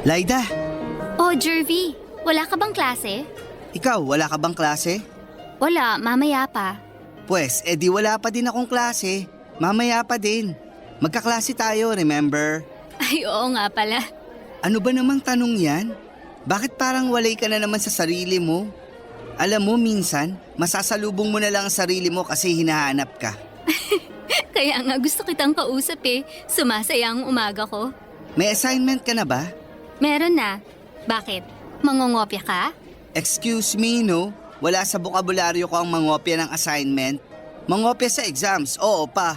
Laida, Oh, Jervy, wala ka bang klase? ikaw wala ka bang klase? Wala, mamaya pa. Pwes, edi wala pa din akong klase. Mamaya pa din. Magkaklase tayo, remember? Ay, oo nga pala. Ano ba namang tanong yan? Bakit parang walay ka na naman sa sarili mo? Alam mo, minsan, masasalubong mo na lang ang sarili mo kasi hinahanap ka. Kaya nga gusto kitang kausap eh. Sumasaya ang umaga ko. May assignment ka na ba? Meron na. Bakit? Mangongopya ka? Excuse me, no? Wala sa bokabularyo ko ang mangopya ng assignment. Mangopya sa exams, oo pa.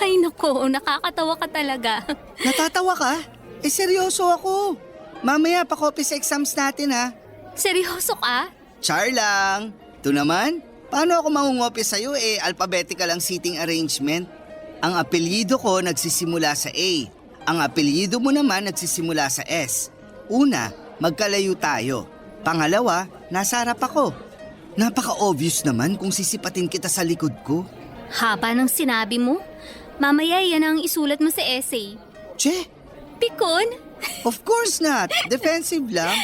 Ay nako, nakakatawa ka talaga. Natatawa ka? Eh seryoso ako. Mamaya pa-copy sa exams natin ha. Seryoso ka? Char lang. Ito naman, paano ako mangungopya sa'yo alphabetical ang seating arrangement? Ang apelyido ko nagsisimula sa A. Ang apelyido mo naman nagsisimula sa S. Una, magkalayo tayo. Pangalawa, nasa harap ako. Napaka-obvious naman kung sisipatin kita sa likod ko. Haba ng sinabi mo. Mamaya yan ang isulat mo sa essay. Che, Pikon? of course not. Defensive lang.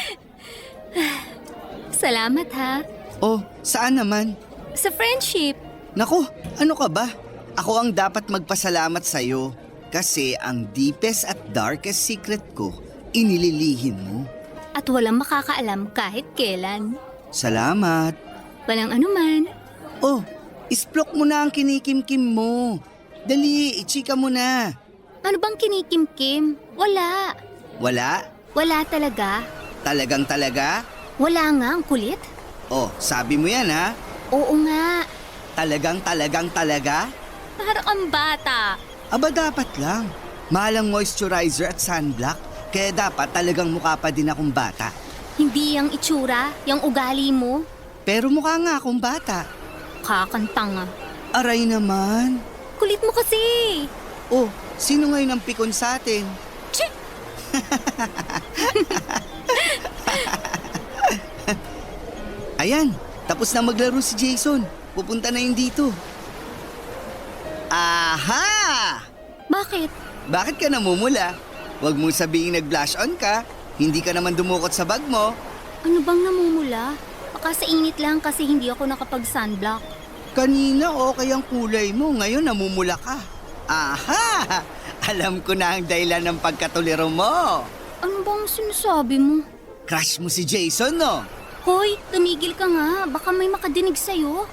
Salamat ha. Oh, saan naman? Sa friendship. Naku, ano ka ba? Ako ang dapat magpasalamat sa'yo. Kasi ang deepest at darkest secret ko, inililihim mo. At walang makakaalam kahit kailan. Salamat. Walang anuman. Oh, isplok mo na ang kinikimkim mo. Dali, ichika mo na. Ano bang kinikimkim? Wala. Wala? Wala talaga. Talagang talaga? Wala nga, ang kulit. Oh, sabi mo yan ha? Oo nga. Talagang talaga? Para kang bata. Aba dapat lang. Mahal ang moisturizer at sunblock. Kaya dapat talagang mukha pa din akong bata. Hindi yung itsura, yung ugali mo. Pero mukha nga akong bata. Kakantanga. Aray naman. Kulit mo kasi. Oh, sino ngayon ang pikon sa atin? Che! Ayan, tapos na maglaro si Jason. Pupunta na yun dito. Aha! Bakit? Bakit ka namumula? Huwag mo sabihin nag-blush on ka. Hindi ka naman dumukot sa bag mo. Ano bang namumula? Baka sa init lang kasi hindi ako nakapag-sunblock. Kanina okay ang kulay mo, ngayon namumula ka. Aha! Alam ko na ang dahilan ng pagkatuliro mo. Ano bang sinasabi mo? Crush mo si Jason, no? Hoy, tumigil ka nga. Baka may makadinig sa'yo.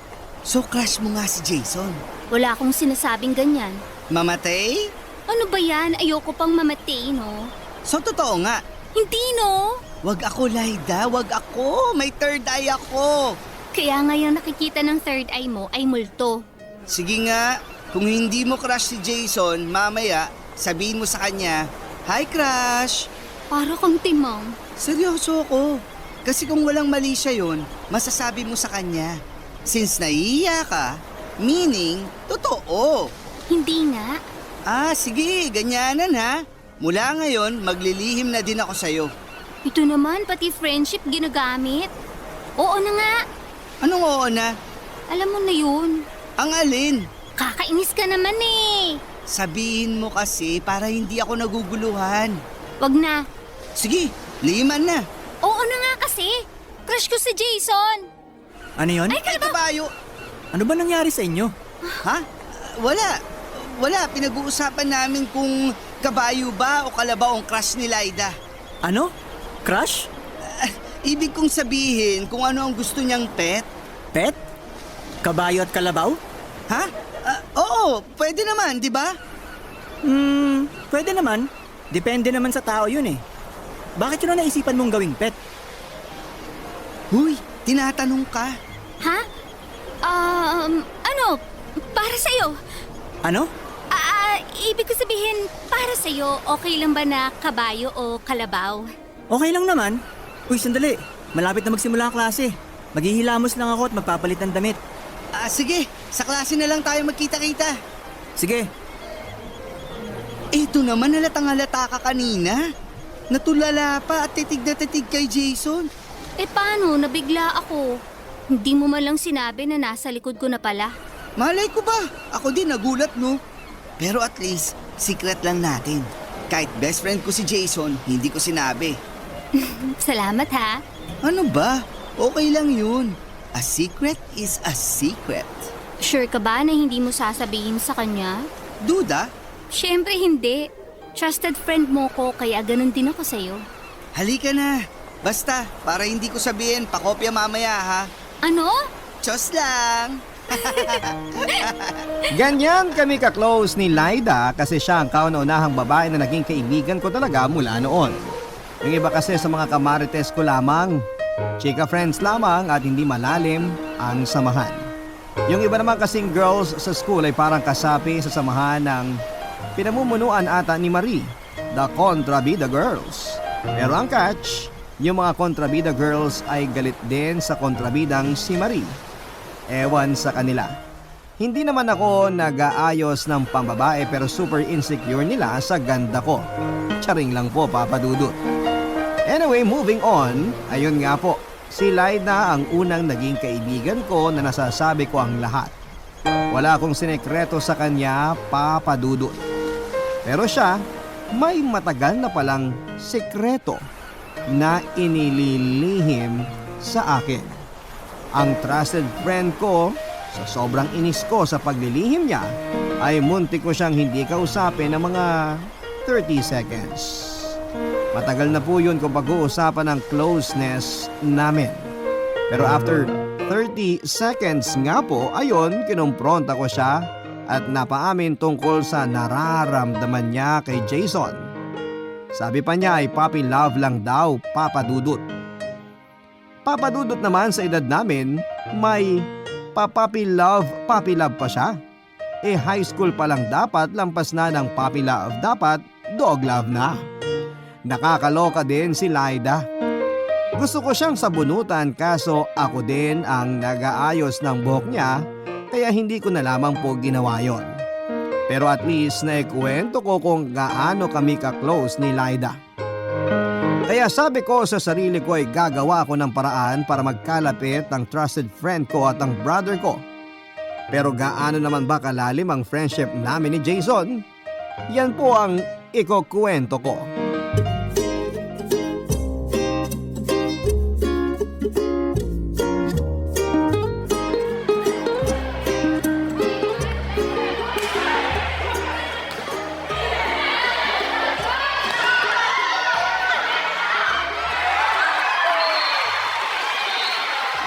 So crush mo nga si Jason. Wala akong sinasabing ganyan. Mamatay? Ano ba yan? Ayoko pang mamatay, no? So totoo nga. Hindi, no? Wag ako, Laida. Wag ako. May third eye ako. Kaya ngayon nakikita ng third eye mo ay multo. Sige nga, kung hindi mo crush si Jason, mamaya, sabihin mo sa kanya, "Hi, crush!" Para kang timang. Seryoso ako. Kasi kung walang mali siya yun, masasabi mo sa kanya. Since naiiya ka, meaning, totoo. Hindi nga. Sige, ganyanan ha. Mula ngayon, maglilihim na din ako sa'yo. Ito naman, pati friendship ginagamit. Oo na nga. Anong oo na? Alam mo na yun. Ang alin? Kakainis ka naman eh. Sabihin mo kasi para hindi ako naguguluhan. Wag na. Sige, lihiman na. Oo na nga kasi. Crush ko si Jason. Ano yon? Ay, Ay, kabayo! Ano ba nangyari sa inyo? Ha? Wala, pinag-uusapan namin kung kabayo ba o kalabaw ang crush ni Laida. Ano? Crush? Ibig kong sabihin kung ano ang gusto niyang pet. Pet? Kabayo at kalabaw? Ha? Oo, pwede naman, di ba? Pwede naman. Depende naman sa tao yun eh. Bakit yun na naisipan mong gawing pet? Huy, tinatanong ka. Ha? Ano? Para sa'yo. Ano? Ibig ko sabihin, para sa'yo, okay lang ba na kabayo o kalabaw? Okay lang naman. Uy, sandali. Malapit na magsimula ang klase. Maghihilamos lang ako at magpapalit ng damit. Sige, sa klase na lang tayo magkita-kita. Sige. Ito naman halatang-halata ka kanina. Natulala pa at titig na titig kay Jason. Paano? Nabigla ako. Hindi mo man lang sinabi na nasa likod ko na pala. Malay ko ba? Ako din nagulat, no? Pero at least, secret lang natin. kahit best friend ko si Jason, hindi ko sinabi. Salamat ha. Ano ba? Okay lang yun. A secret is a secret. Sure ka ba na hindi mo sasabihin sa kanya? Duda? Siyempre hindi. Trusted friend mo ko kaya ganun din ako sa'yo. Halika na. Basta, para hindi ko sabihin, pakopya mamaya ha. Ano? Diyos lang. Ganyan kami ka-close ni Laida kasi siya ang kauna-unahang babae na naging kaibigan ko talaga mula noon. Yung iba kasi sa mga kamarites ko lamang, chika friends lamang at hindi malalim ang samahan. Yung iba naman kasing girls sa school ay parang kasapi sa samahan ng pinamumunuan ata ni Marie, the Contrabida Girls. Pero ang catch, yung mga Contrabida Girls ay galit din sa kontrabidang si Marie. Ewan sa kanila. Hindi naman ako nag-aayos ng pambabae pero super insecure nila sa ganda ko. Charing lang po, Papa Dudut. Anyway, moving on, ayun nga po, si Laida ang unang naging kaibigan ko na nasasabi ko ang lahat. Wala akong sinekreto sa kanya, Papa Dudut. Pero siya, may matagal na palang sekreto na inililihim sa akin. Ang trusted friend ko, sa sobrang inis ko sa paglilihim niya, ay muntik ko siyang hindi kausapin ng mga 30 seconds. Matagal na po yun kung pag-uusapan ng closeness namin. Pero after 30 seconds nga po, ayon, kinumpronta ko siya at napaamin tungkol sa nararamdaman niya kay Jason. Sabi pa niya ay puppy love lang daw, Papa Dudut. Papa Dudut naman sa edad namin, may puppy love pa siya. High school pa lang dapat, lampas na ng puppy love, dapat dog love na. Nakakaloka din si Laida. Gusto ko siyang sabunutan kaso ako din ang nag-aayos ng buhok niya kaya hindi ko na lamang po ginawa yon. Pero at least naikwento ko kung gaano kami ka-close ni Laida. Kaya sabi ko sa sarili ko ay gagawa ako ng paraan para magkalapit ang trusted friend ko at ang brother ko. Pero gaano naman ba kalalim ang friendship namin ni Jason? Yan po ang ikukwento ko.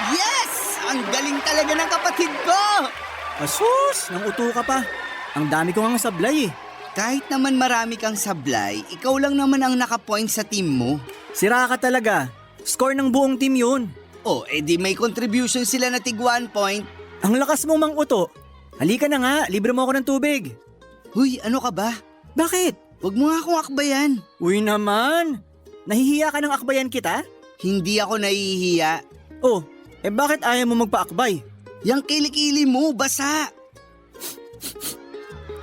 Yes! Ang galing talaga ng kapatid ko! Asus, nang uto ka pa. Ang dami ko ngang sablay eh. Kahit naman marami kang sablay, ikaw lang naman ang nakapoint sa team mo. Sira ka talaga. Score ng buong team yun. Oh, edi may contribution sila na tig 1 point. Ang lakas mo mang uto. Halika na nga, libre mo ako ng tubig. Huy, ano ka ba? Bakit? Huwag mo nga akong akbayan. Uy naman. Nahihiya ka ng akbayan kita? Hindi ako nahihiya. Oh, bakit ayaw mo magpaakbay? Yang kilikili mo, basa.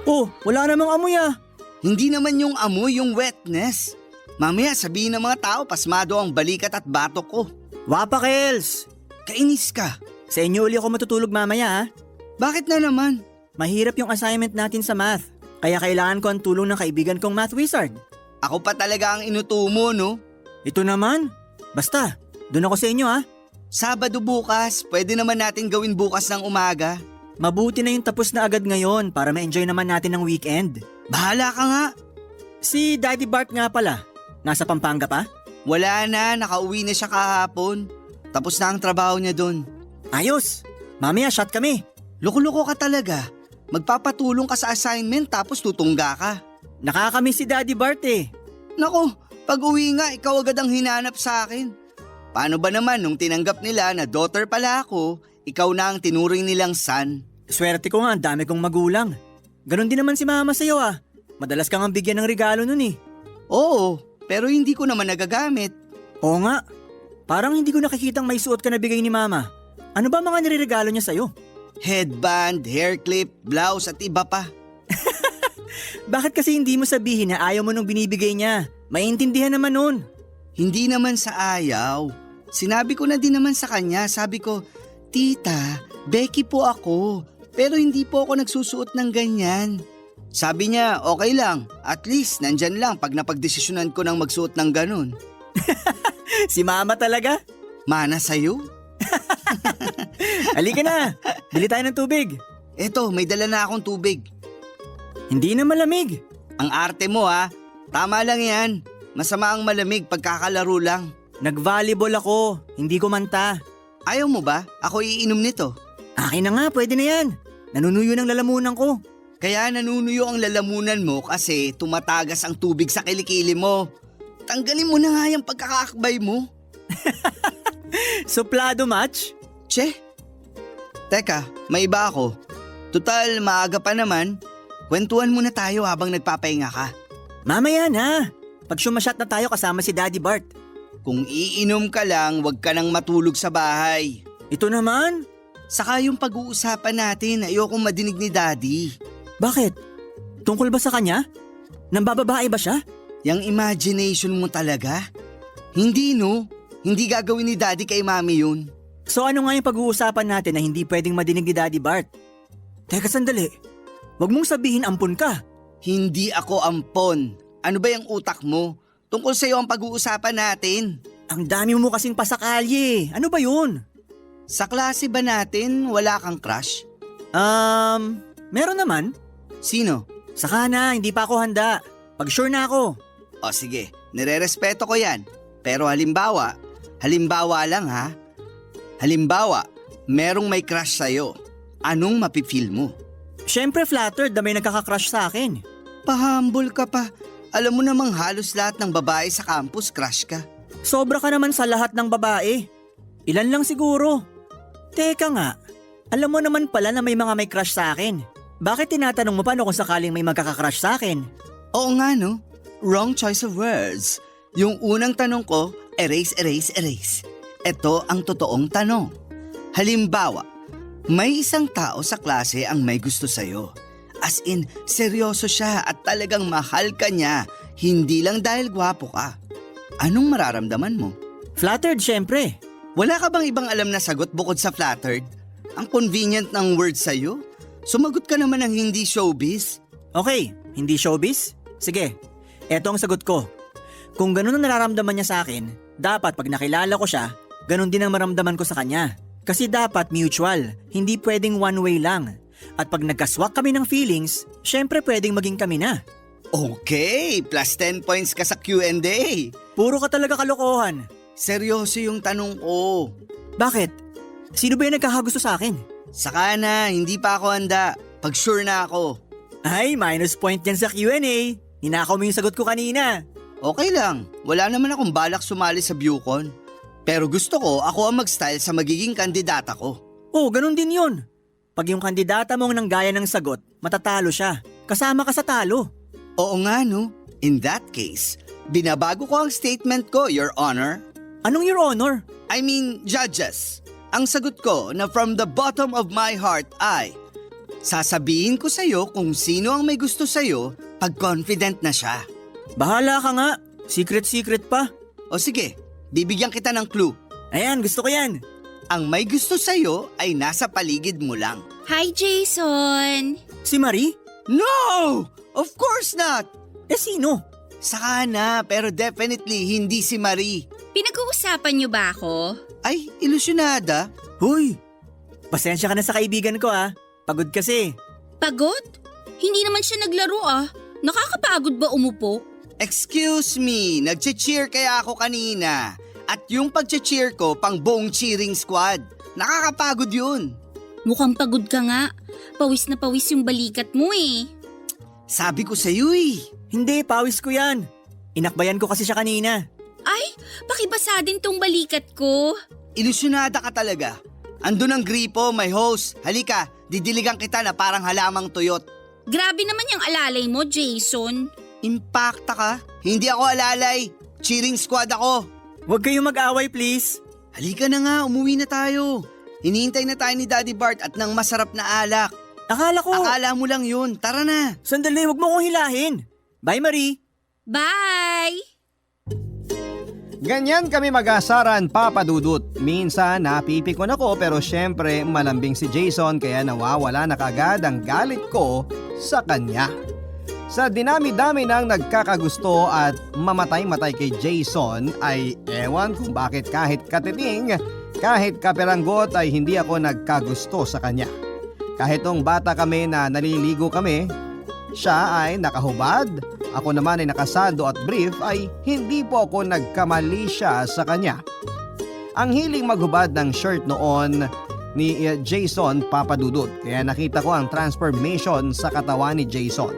Oh, wala namang amoy ah. Hindi naman yung amoy, yung wetness. Mamaya sabihin ng mga tao, pasmado ang balikat at batok ko. Wapa, Kels. Kainis ka. Sa inyo uli ako matutulog mamaya ha. Bakit na naman? Mahirap yung assignment natin sa math. Kaya kailangan ko ang tulong ng kaibigan kong math wizard. Ako pa talaga ang inutumo, no? Ito naman. Basta, doon ako sa inyo ha. Sabado bukas, pwede naman natin gawin bukas ng umaga. Mabuti na yung tapos na agad ngayon para ma-enjoy naman natin ng weekend. Bahala ka nga. Si Daddy Bart nga pala. Nasa Pampanga pa? Wala na, nakauwi na siya kahapon. Tapos na ang trabaho niya doon. Ayos. Mamaya shot kami. Loko-loko ka talaga. Magpapatulong ka sa assignment tapos tutungga ka. Nakakamiss si Daddy Bart eh. Nako, pag uwi nga, ikaw agad ang hinanap sa akin. Paano ba naman nung tinanggap nila na daughter pala ako, ikaw na ang tinuring nilang son? Swerte ko nga, ang dami kong magulang. Ganon din naman si mama sa'yo ah. Madalas kang ang bigyan ng regalo nun eh. Oo, pero hindi ko naman nagagamit. Oo nga. Parang hindi ko nakikitang may suot ka na bigay ni mama. Ano ba mga nireregalo niya sa'yo? Headband, hair clip, blouse at iba pa. Bakit kasi hindi mo sabihin na ayaw mo nung binibigay niya? Maintindihan naman nun. Hindi naman sa ayaw. Sinabi ko na din naman sa kanya, sabi ko, Tita, Becky po ako, pero hindi po ako nagsusuot ng ganyan. Sabi niya, okay lang. At least, nandyan lang pag napagdesisyonan ko ng magsuot ng ganun. Si Mama talaga? Mana sa'yo? Halika na, bili tayo ng tubig. Eto, may dala na akong tubig. Hindi na malamig. Ang arte mo ha. Tama lang yan. Masama ang malamig pagkakalaro lang. Nag-volleyball ako, hindi ko manta. Ayaw mo ba? Ako iinom nito. Akin na nga, pwede na yan. Nanunuyo ng lalamunan ko. Kaya nanunuyo ang lalamunan mo kasi tumatagas ang tubig sa kilikili mo. Tanggalin mo na nga yung pagkakaakbay mo. Suplado match? Che? Teka, may iba ako. Tutal, maaga pa naman. Kwentuhan muna tayo habang nagpapahinga ka. Mamaya na. Pag sumasyat na tayo kasama si Daddy Bart. Kung iinom ka lang, wag ka nang matulog sa bahay. Ito naman? Saka yung pag-uusapan natin, ayokong madinig ni Daddy. Bakit? Tungkol ba sa kanya? Nambababae ba siya? Yang imagination mo talaga? Hindi no, hindi gagawin ni Daddy kay Mami yun. So ano nga yung pag-uusapan natin na hindi pwedeng madinig ni Daddy Bart? Teka sandali, wag mong sabihin ampun ka. Hindi ako ampon. Ano ba yung utak mo? Tungkol sa'yo ang pag-uusapan natin. Ang dami mo kasing pasakalye, ano ba yun? Sa klase ba natin wala kang crush? Meron naman. Sino? Saka na, hindi pa ako handa. Pag sure na ako. O sige, nirerespeto ko yan. Pero halimbawa lang ha. Halimbawa, merong may crush sa'yo. Anong mapifeel mo? Siyempre flattered na may nagkaka-crush sa akin. Pahambol ka pa. Alam mo namang halos lahat ng babae sa campus crush ka. Sobra ka naman sa lahat ng babae. Ilan lang siguro. Teka nga, alam mo naman pala na may mga may crush sa akin. Bakit tinatanong mo pa kung sakaling may magkaka-crush sa akin? Oo nga no, wrong choice of words. Yung unang tanong ko, erase. Ito ang totoong tanong. Halimbawa, may isang tao sa klase ang may gusto sa'yo. As in, seryoso siya at talagang mahal ka niya, hindi lang dahil gwapo ka. Anong mararamdaman mo? Flattered syempre. Wala ka bang ibang alam na sagot bukod sa flattered? Ang convenient ng word sa'yo? Sumagot ka naman ng hindi showbiz. Okay, hindi showbiz? Sige, eto ang sagot ko. Kung ganun ang nararamdaman niya sa akin, dapat pag nakilala ko siya, ganun din ang maramdaman ko sa kanya. Kasi dapat mutual, hindi pwedeng one way lang. At pag nagkaswak kami ng feelings, syempre pwedeng maging kami na. Okay, plus 10 points ka sa Q&A. Puro ka talaga kalokohan. Seryoso yung tanong ko. Bakit? Sino ba yung nagkakagusto sa akin? Saka na, hindi pa ako handa. Pag sure na ako. Ay, minus point yan sa Q&A. Ninakaw mo yung sagot ko kanina. Okay lang, wala naman akong balak sumali sa Bucon. Pero gusto ko, ako ang mag-style sa magiging kandidata ko. Oh, ganun din yun. Pag yung kandidata mong nanggaya ng sagot, matatalo siya. Kasama ka sa talo. Oo nga no, in that case, binabago ko ang statement ko, Your Honor. Anong your honor? I mean, judges. Ang sagot ko na from the bottom of my heart ay, sasabihin ko sa'yo kung sino ang may gusto sa'yo pag confident na siya. Bahala ka nga. Secret pa. O sige, bibigyan kita ng clue. Ayan, gusto ko yan. Ang may gusto sa'yo ay nasa paligid mo lang. Hi, Jason! Si Marie? No! Of course not! Eh sino? Saka na, pero definitely hindi si Marie. Pinag-uusapan niyo ba ako? Ay, ilusyonada. Huy! Pasensya ka na sa kaibigan ko ah. Pagod kasi. Pagod? Hindi naman siya naglaro ah. Nakakapagod ba umupo? Excuse me, nagche-cheer kaya ako kanina. At yung pagche-cheer ko pang buong cheering squad. Nakakapagod yun. Mukhang pagod ka nga. Pawis na pawis yung balikat mo eh. Sabi ko sa'yo eh. Hindi, pawis ko yan. Inakbayan ko kasi siya kanina. Ay, pakibasa din tong balikat ko. Ilusyonada ka talaga. Andun ang gripo, may hose. Halika, didiligan kita na parang halamang tuyot. Grabe naman yung alalay mo, Jason. Impacta ka? Hindi ako alalay. Cheering squad ako. Huwag kayong mag-away please. Halika na nga, umuwi na tayo. Hinihintay na tayo ni Daddy Bart at ng masarap na alak. Akala ko. Akala mo lang yun, tara na. Sandali, huwag mo akong hilahin. Bye Marie. Bye! Ganyan kami mag-asaran, Papa Dudut. Minsan napipikon ako pero syempre malambing si Jason kaya nawawala na kagad ang galit ko sa kanya. Sa dinami-dami ng nagkakagusto at mamatay-matay kay Jason ay ewan kung bakit kahit katiting, kahit kaperanggot ay hindi ako nagkagusto sa kanya. Kahit nung bata kami na naliligo kami, siya ay nakahubad, ako naman ay nakasando at brief ay hindi po ako nagkamali siya sa kanya. Ang hiling maghubad ng shirt noon ni Jason Papadudut kaya nakita ko ang transformation sa katawan ni Jason.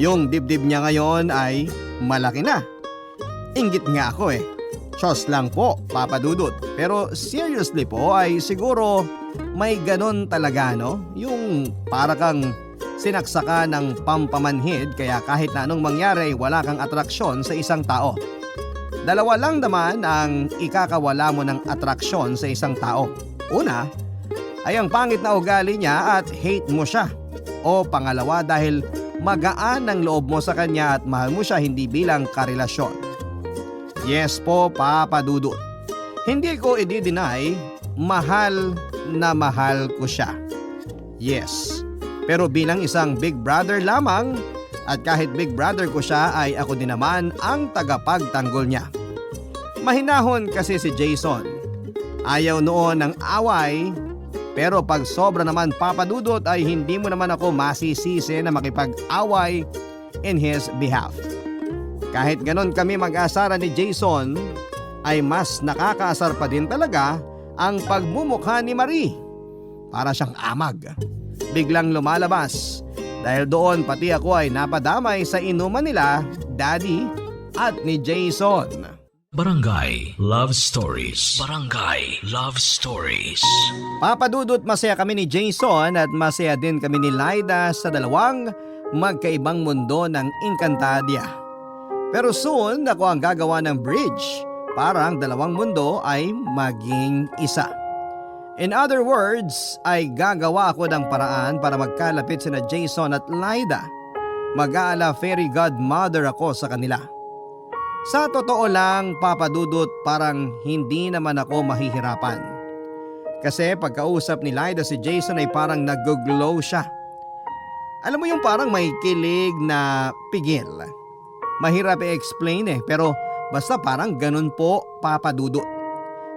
Yung dibdib niya ngayon ay malaki na. Inggit nga ako eh. Diyos lang po, Papadudut. Pero seriously po ay siguro may ganon talaga no? Yung para kang sinaksaka ng pampamanhid kaya kahit na anong mangyari wala kang atraksyon sa isang tao. Dalawa lang naman ang ikakawala mo ng atraksyon sa isang tao. Una, ay ang pangit na ugali niya at hate mo siya. O pangalawa dahil magaan ang loob mo sa kanya at mahal mo siya hindi bilang karelasyon. Yes po, Papadudut. Hindi ko i-deny, mahal na mahal ko siya. Yes. Pero bilang isang big brother lamang at kahit big brother ko siya ay ako din naman ang tagapagtanggol niya. Mahinahon kasi si Jason. Ayaw noon ng away pero pag sobra naman Papadudot ay hindi mo naman ako masisisi na makipag-away in his behalf. Kahit ganon kami mag-asara ni Jason ay mas nakakaasar pa din talaga ang pagmumukha ni Marie. Para siyang amag. Biglang lumalabas dahil doon pati ako ay napadamay sa inuman nila, Daddy at ni Jason. Barangay Love Stories. Barangay Love Stories. Papadudot masaya kami ni Jason at masaya din kami ni Laida sa dalawang magkaibang mundo ng Encantadia. Pero soon ako ang gagawa ng bridge para ang dalawang mundo ay maging isa. In other words, ay gagawa ako ng paraan para magkalapit sina Jason at Laida. Mag-aala fairy godmother ako sa kanila. Sa totoo lang, Papadudot, parang hindi naman ako mahihirapan. Kasi pagkausap ni Laida si Jason ay parang nag-glow siya. Alam mo yung parang may kilig na pigil. Mahirap i-explain pero basta parang ganun po, Papadudot.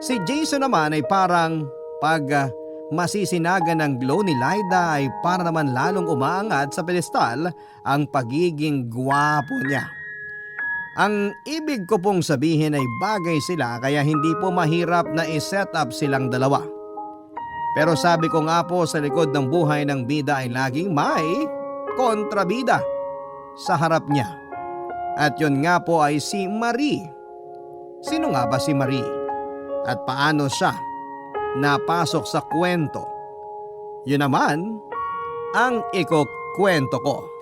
Si Jason naman ay parang pag masisinagan ng glow ni Laida ay para naman lalong umaangat sa pedestal ang pagiging gwapo niya. Ang ibig ko pong sabihin ay bagay sila kaya hindi po mahirap na i-set up silang dalawa. Pero sabi ko nga po sa likod ng buhay ng bida ay laging may kontrabida sa harap niya. At yun nga po ay si Marie. Sino nga ba si Marie? At paano siya napasok sa kwento? Yun naman ang ikukwento ko.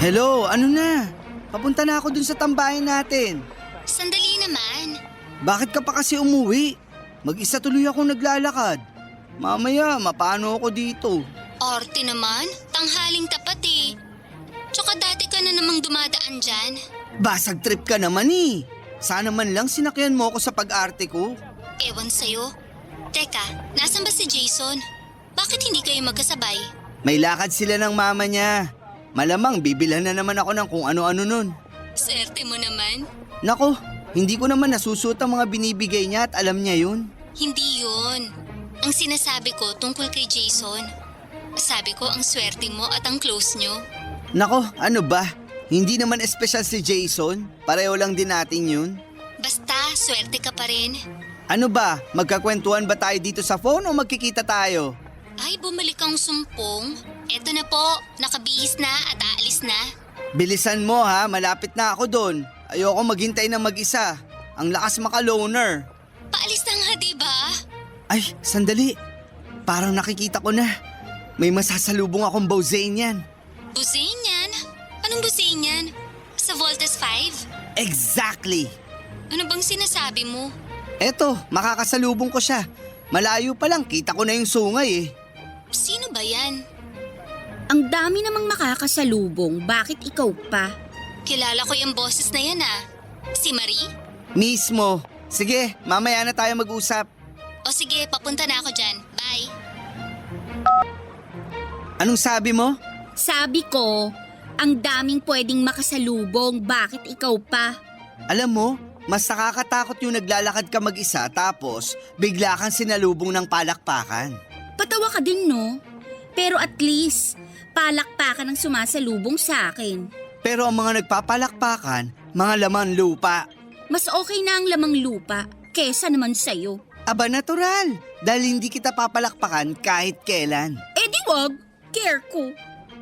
Hello, ano na? Papunta na ako dun sa tambayan natin. Sandali naman. Bakit ka pa kasi umuwi? Mag-isa tuloy akong naglalakad. Mamaya, mapano ako dito? Arte naman, tanghaling tapat eh. Tsaka dati ka na namang dumadaan dyan. Basag trip ka naman eh. Sana man lang sinakyan mo ako sa pag-arte ko. Ewan sa'yo. Teka, nasan ba si Jason? Bakit hindi kayo magkasabay? May lakad sila ng mama niya. Malamang bibilhan na naman ako ng kung ano-ano nun. Swerte mo naman. Nako, hindi ko naman nasusuot ang mga binibigay niya at alam niya yun. Hindi yun. Ang sinasabi ko tungkol kay Jason. Sabi ko ang swerte mo at ang close nyo. Nako, ano ba? Hindi naman espesyal si Jason. Pareho lang din natin yun. Basta, swerte ka pa rin. Ano ba? Magkakwentuhan ba tayo dito sa phone o magkikita tayo? Ay, bumalik kang sumpong. Eto na po, nakabihis na at aalis na. Bilisan mo ha, malapit na ako doon. Ayoko maghintay na mag-isa. Ang lakas maka-loner. Paalis na nga, diba? Ay, sandali. Parang nakikita ko na. May masasalubong akong Bozanian. Buzanian? Anong Buzanian? Sa Voltes 5? Exactly! Ano bang sinasabi mo? Eto, makakasalubong ko siya. Malayo pa lang, kita ko na yung sungay eh. Sino ba yan? Ang dami namang makakasalubong, bakit ikaw pa? Kilala ko yung boses na yan ah. Si Marie? Mismo. Sige, mamaya na tayo mag-usap. O sige, papunta na ako dyan. Bye. Anong sabi mo? Sabi ko, ang daming pwedeng makasalubong, bakit ikaw pa? Alam mo, mas nakakatakot yung naglalakad ka mag-isa tapos bigla kang sinalubong ng palakpakan. Patawa ka din, no? Pero at least, palakpakan ang sumasalubong sa akin. Pero ang mga nagpapalakpakan, mga laman lupa. Mas okay na ang lamang lupa kesa naman sa'yo. Aba natural, dahil hindi kita papalakpakan kahit kailan. Eh di wag, care ko.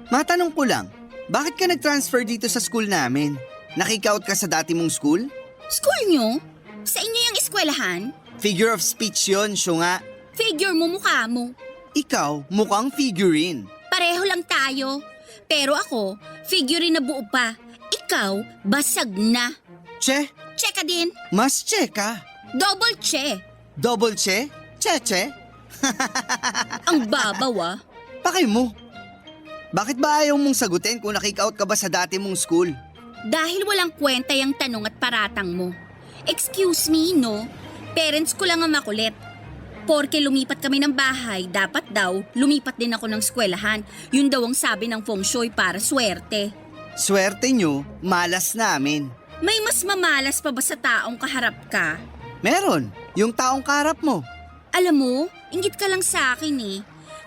Matanong ko lang, bakit ka nag-transfer dito sa school namin? Nakikout ka sa dati mong school? School nyo? Sa inyo yung eskwelahan? Figure of speech yun, syunga. Figure mo mukha mo. Ikaw, mukhang figurine. Pareho lang tayo. Pero ako, figure na buo pa. Ikaw, basag na. Che, Check ka din. mas che ka. Double che. Double che? Che? Ang babaw ah. Pakay mo. Bakit ba ayaw mong sagutin kung nakikout ka ba sa dati mong school? Dahil walang kwenta yung tanong at paratang mo. Excuse me, no? Parents ko lang ang makulit. Porke lumipat kami ng bahay, dapat daw lumipat din ako ng eskwelahan. Yun daw ang sabi ng feng shui para swerte. Swerte nyo, malas namin. May mas mamalas pa ba sa taong kaharap ka? Meron, yung taong karap mo. Alam mo, inggit ka lang sa akin eh.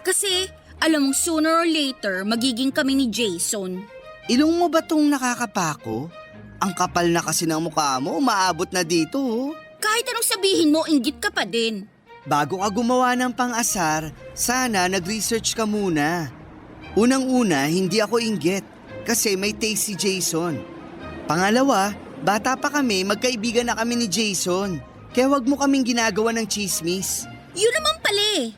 Kasi alam mong sooner or later magiging kami ni Jason. Ilong mo ba tong nakakapako? Ang kapal na kasi ng mukha mo, umaabot na dito oh. Kahit anong sabihin mo, inggit ka pa din. Bago ka gumawa ng pang-asar, sana nag-research ka muna. Unang-una, hindi ako inggit kasi may taste si Jason. Pangalawa, bata pa kami, magkaibigan na kami ni Jason. Kaya wag mo kaming ginagawa ng chismis. Yun naman pala eh.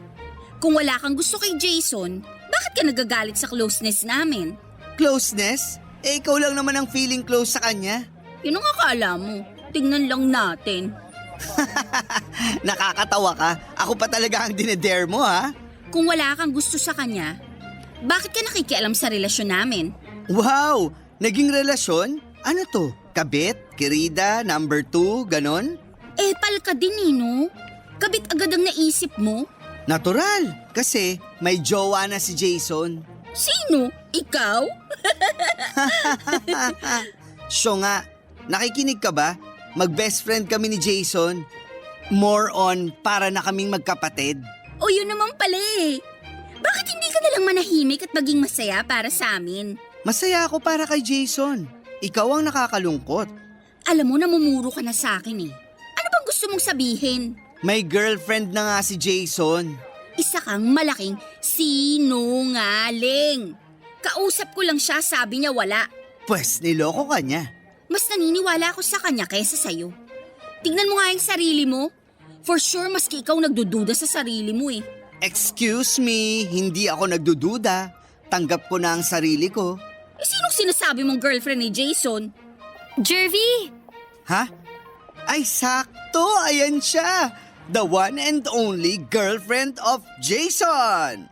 Kung wala kang gusto kay Jason, bakit ka nagagalit sa closeness namin? Closeness? Eh ikaw lang naman ang feeling close sa kanya. Yun ang akala mo. Tingnan lang natin. Nakakatawa ka. Ako pa talaga ang dinedare mo ha. Kung wala kang gusto sa kanya, bakit ka nakikialam sa relasyon namin? Wow! Naging relasyon? Ano to? Kabit? Kirida? Number 2? Ganon? Pal ka din eh, no? Kabit agad ang naisip mo? Natural! Kasi may jowa na si Jason. Sino? Ikaw? Siya nga, nakikinig ka ba? Mag-best friend kami ni Jason. More on para na kaming magkapatid. O yun naman pala eh. Bakit hindi ka nalang manahimik at maging masaya para sa amin? Masaya ako para kay Jason. Ikaw ang nakakalungkot. Alam mo, namumuro ka na sa akin eh. Ano bang gusto mong sabihin? May girlfriend na nga si Jason. Isa kang malaking sinungaling. Kausap ko lang siya, sabi niya wala. Pwes, niloko ka niya. Mas naniniwala ako sa kanya kaysa sa'yo. Tingnan mo nga yung sarili mo. For sure, maski ikaw nagdududa sa sarili mo eh. Excuse me, hindi ako nagdududa. Tanggap ko na ang sarili ko. Sinong sinasabi mong girlfriend ni Jason? Jervy! Ha? Ay sakto, ayan siya. The one and only girlfriend of Jason.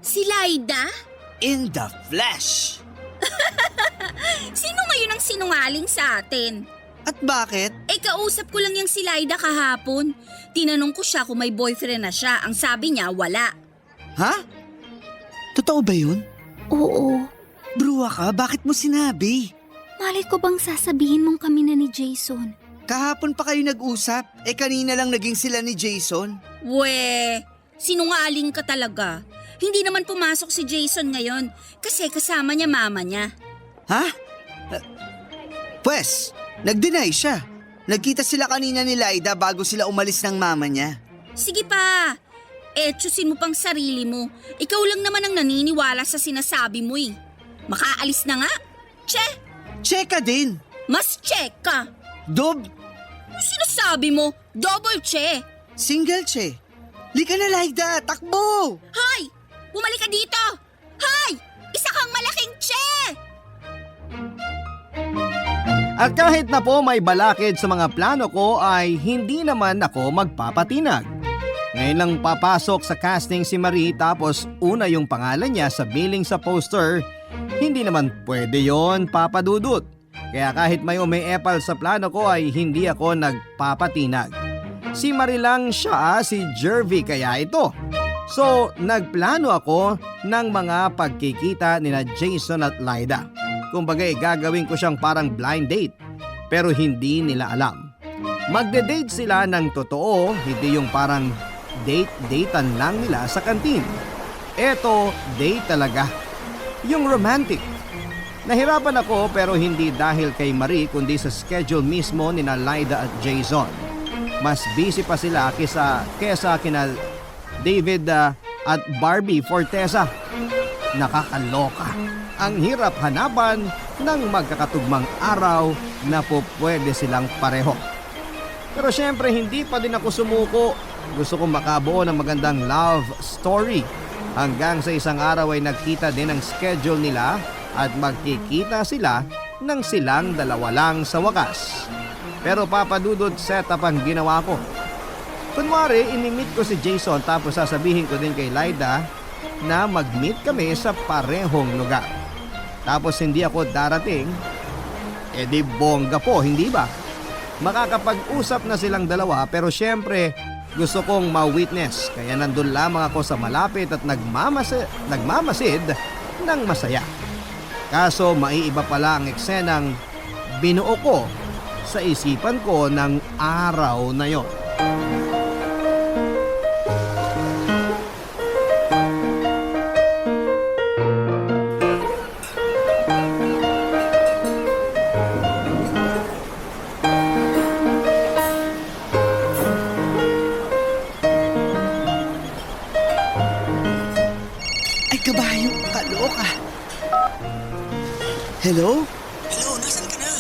Si Laida? In the flesh. Sino ngayon ang sinungaling sa atin? At bakit? Kausap ko lang yung si Laida kahapon. Tinanong ko siya kung may boyfriend na siya. Ang sabi niya, wala. Ha? Totoo ba yun? Oo. Bruwa ka, bakit mo sinabi? Malay ko bang sasabihin mong kami na ni Jason? Kahapon pa kayo nag-usap, kanina lang naging sila ni Jason. We, sinungaling ka talaga. Hindi naman pumasok si Jason ngayon kasi kasama niya mama niya. Ha? Pwes, nag-deny siya. Nagkita sila kanina ni Laida bago sila umalis ng mama niya. Sige pa, etsyusin mo pang sarili mo. Ikaw lang naman ang naniniwala sa sinasabi mo eh. Makaalis na nga. Che, Check ka din. mas check ka. Dob, Ano sinasabi mo? Double che. single che. Lika na Laida, takbo! Hoy! Bumalik ka dito! Hoy! Isa kang malaking che! At kahit na po may balakid sa mga plano ko ay hindi naman ako magpapatinag. Ngayon lang papasok sa casting si Marie tapos una yung pangalan niya sa billing sa poster. Hindi naman pwede yon, Papa Dudut. Kaya kahit may umiepal sa plano ko ay hindi ako nagpapatinag. Si Marie lang siya, si Jervy kaya ito. So nagplano ako ng mga pagkikita nina Jason at Lyda. Kumbaga gagawin ko siyang parang blind date. Pero hindi nila alam. Magde-date sila ng totoo, hindi yung parang date-datean lang nila sa kantin. Eto, date talaga. Yung romantic. Nahirapan ako pero hindi dahil kay Marie kundi sa schedule mismo ni Lyda at Jason. Mas busy pa sila kesa kina David at Barbie Fortesa. Nakakaloka. Ang hirap hanapan ng magkakatugmang araw na po pwede silang pareho. Pero syempre hindi pa din ako sumuko. Gusto kong makabuo ng magandang love story. Hanggang sa isang araw ay nagkita din ang schedule nila at magkikita sila ng silang dalawa lang sa wakas. Pero Papa Dudut, setup ang ginawa ko. Kunwari, inimit ko si Jason tapos sasabihin ko din kay Lyda na mag-meet kami sa parehong lugar. Tapos hindi ako darating, edi bongga po, hindi ba? Makakapag-usap na silang dalawa pero syempre gusto kong ma-witness kaya nandun lamang ako sa malapit at nagmamasid ng masaya. Kaso maiiba pala ang eksenang binuo ko sa isipan ko ng araw na yon. Ay, kabayo, kaloka. Hello? Hello, nasan ka na?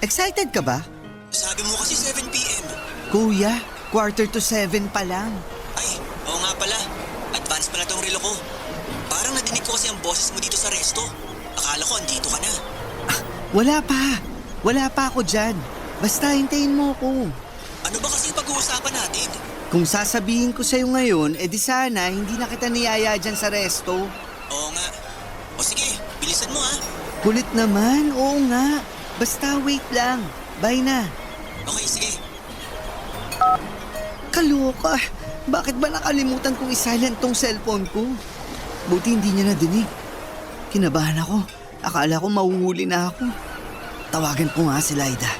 Excited ka ba? Sabi mo kasi 7 p.m. Kuya, 6:45 pa lang. Ay, oo nga pala. Advance pala tong relo ko. Parang nadinig ko kasi ang boses mo dito sa resto. Akala ko andito ka na. Wala pa. Wala pa ako dyan. Basta hintayin mo ako. Ano ba kasi pag-uusapan natin? Kung sasabihin ko sa'yo ngayon, edi sana hindi na kita niyaya dyan sa resto. Oo nga. O sige, bilisan mo ha. Kulit naman, oo nga. Basta wait lang. Bye na. Okay, sige. Kaloka. Bakit ba nakalimutan kong isilent tong cellphone ko? Buti hindi niya nadinig. Kinabahan ako. Akala ko mahuhuli na ako. Tawagan ko nga si Lyda.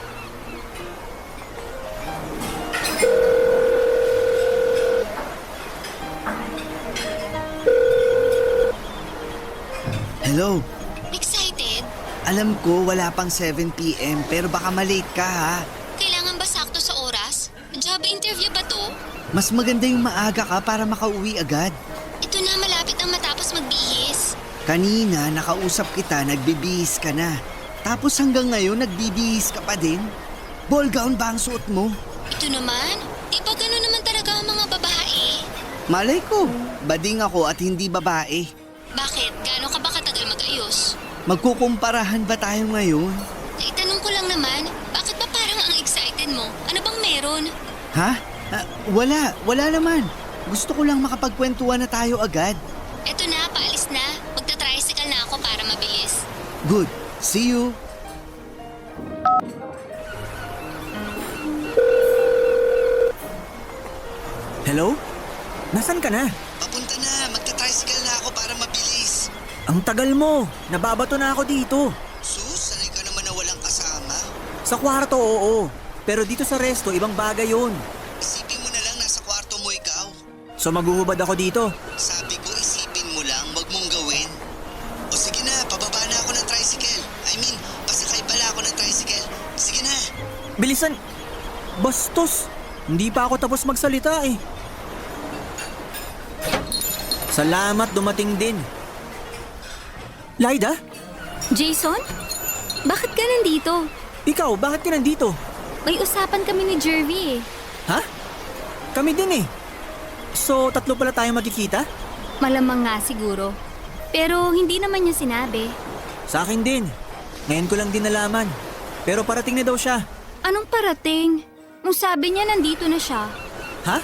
Hello. Excited? Alam ko wala pang 7 p.m. pero baka malate ka ha. Kailangan ba sakto sa oras? Job interview ba to? Mas maganda yung maaga ka para makauwi agad. Ito na, malapit ang matapos magbihis. Kanina nakausap kita, nagbibihis ka na. Tapos hanggang ngayon nagbibihis ka pa din. Ball gown ba ang suot mo? Ito naman? Di ba gano'n naman talaga ang mga babae? Malay ko, bading ako at hindi babae. Bakit? Gaano ka ba katagal mag-ayos? Magkukumparahan ba tayo ngayon? Naitanong ko lang naman, bakit ba parang ang excited mo? Ano bang meron? Ha? Wala naman. Gusto ko lang makapagkwentuhan na tayo agad. Eto na, paalis na. Magta-tricycle na ako para mabilis. Good. See you. Hello? Nasaan ka na? Papunta na. Magta-tricycle na ako para mabilis. Ang tagal mo. Nababato na ako dito. Sus, sanay ka naman na walang kasama. Sa kwarto, oo. Pero dito sa resto, ibang bagay yun. Isipin mo na lang nasa kwarto mo ikaw. So maghuhubad ako dito. Sabi ko isipin mo lang, wag mong gawin. O sige na, pababa na ako ng tricycle. Pasakay pala ako ng tricycle. Sige na. Bilisan! Bastos! Hindi pa ako tapos magsalita eh. Salamat, dumating din. Lyda? Jason? Bakit ka nandito? Ikaw, bakit ka nandito? May usapan kami ni Jervy eh. Ha? Kami din eh. So, tatlo pala tayong magkikita? Malamang nga siguro. Pero hindi naman niya sinabi. Sa akin din. Ngayon ko lang din nalaman. Pero parating na daw siya. Anong parating? Nung sabi niya nandito na siya. Ha?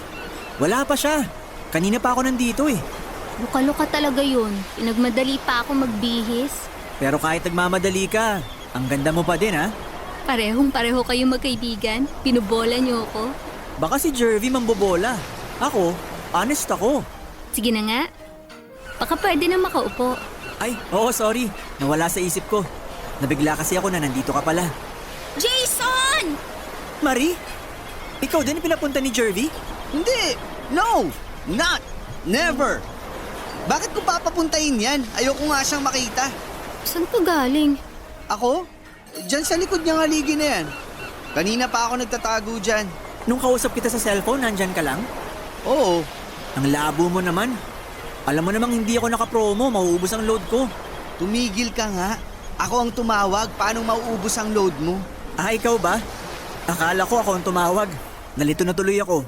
Wala pa siya. Kanina pa ako nandito eh. Luka-luka talaga yun. Pinagmadali pa ako magbihis. Pero kahit nagmamadali ka, ang ganda mo pa din ha. Parehong-pareho kayong magkaibigan. Pinubola niyo ako. Baka si Jervy mambobola. Ako, honest ako. Sige na nga. Baka pwede na makaupo. Ay, oo sorry. Nawala sa isip ko. Nabigla kasi ako na nandito ka pala. Jason! Marie? Ikaw din pinapunta ni Jervy? Hindi! No! Not! Never! Bakit ko papapuntahin yan? Ayoko nga siyang makita. Saan ka galing? Ako? Diyan sa likod niyang haligi na yan. Kanina pa ako nagtatago dyan. Nung kausap kita sa cellphone, nandyan ka lang? Oo. Ang labo mo naman. Alam mo namang hindi ako nakapromo, mauubos ang load ko. Tumigil ka nga. Ako ang tumawag. Paano mauubos ang load mo? Ah, ikaw ba? Akala ko ako ang tumawag. Nalito na tuloy ako.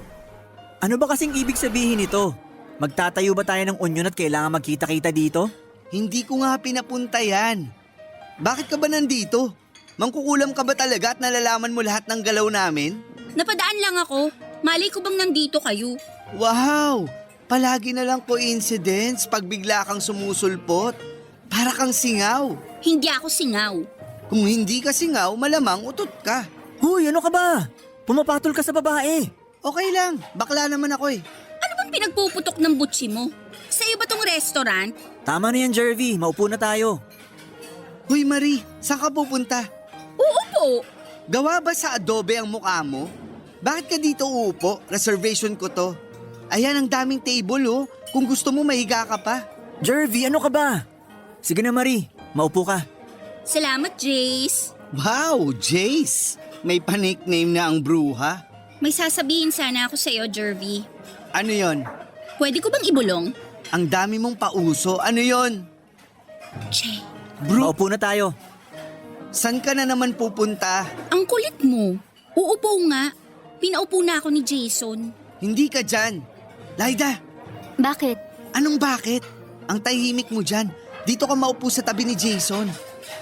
Ano ba kasing ibig sabihin nito? Magtatayo ba tayo ng onion at kailangan magkita-kita dito? Hindi ko nga pinapunta yan. Bakit ka ba nandito? Mangkukulam ka ba talaga at nalalaman mo lahat ng galaw namin? Napadaan lang ako. Malay ko bang nandito kayo? Wow! Palagi na lang coincidence pag bigla kang sumusulpot. Para kang singaw. Hindi ako singaw. Kung hindi ka singaw, malamang utot ka. Huy, ano ka ba? Pumapatol ka sa babae. Okay lang, bakla naman ako eh. Ano bang pinagpuputok ng butsi mo? Sa iyo ba tong restaurant? Tama na yan, Jervy. Maupo na tayo. Hoy Marie, saan ka pupunta? Uupo. Gawa ba sa adobe ang mukha mo? Bakit ka dito uupo? Reservation ko to. Ayan ang daming table oh. Kung gusto mo mahiga ka pa. Jervy, ano ka ba? Sige na, Marie. Maupo ka. Salamat, Jace. Wow, Jace. May pa-nickname na ang bruha. May sasabihin sana ako sa iyo, Jervy. Ano yon? Pwede ko bang ibulong? Ang dami mong pauso. Ano yon? Che, Maupo na tayo. San ka na naman pupunta? ang kulit mo. Uupo nga. Pinaupo na ako ni Jason. Hindi ka dyan. Laida, Bakit? anong bakit? Ang tahimik mo dyan. Dito ka maupo sa tabi ni Jason.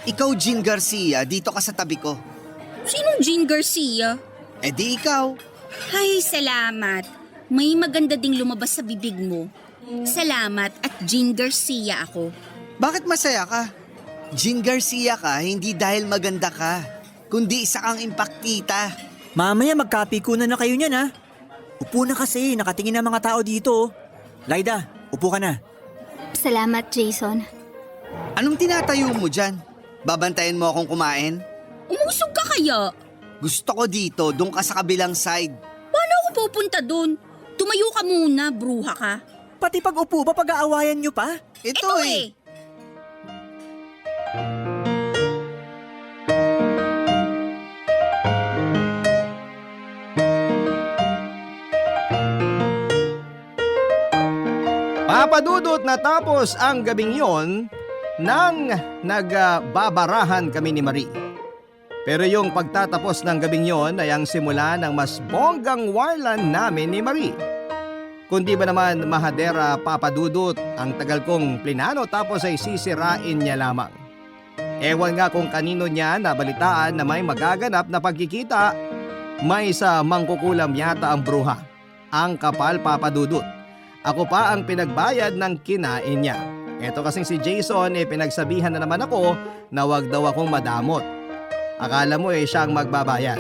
Ikaw, Jean Garcia, dito ka sa tabi ko. Sinong Jean Garcia? Eh di ikaw. Ay, salamat. May maganda ding lumabas sa bibig mo. Salamat at Jean Garcia ako. Bakit masaya ka? Jean Garcia ka, hindi dahil maganda ka, kundi isa kang impaktita. Mamaya magkapikunan na kayo niyan ha. Upo na kasi, nakatingin ang mga tao dito. Laida, upo ka na. Salamat, Jason. Anong tinatayo mo dyan? Babantayan mo akong kumain? Umusog ka kaya? Gusto ko dito, doon ka sa kabilang side. Paano ako pupunta dun? Tumayo ka muna, bruha ka. Pati pag upo ba pag-aawayan nyo pa? Ito eh. Papadudot natapos ang gabing yon nang nagbabarahan kami ni Marie. Pero yung pagtatapos ng gabing yon ay ang simula ng mas bonggang warlan namin ni Marie. Kundi ba naman mahadera papadudot ang tagal kong plinano tapos ay sisirain niya lamang. Ewan nga kung kanino niya nabalitaan na may magaganap na pagkikita. May sa mangkukulam yata ang bruha. Ang kapal papadudot. Ako pa ang pinagbayad ng kinain niya. Eto kasing si Jason pinagsabihan na naman ako na wag daw akong madamot. Akala mo siya ang magbabayad.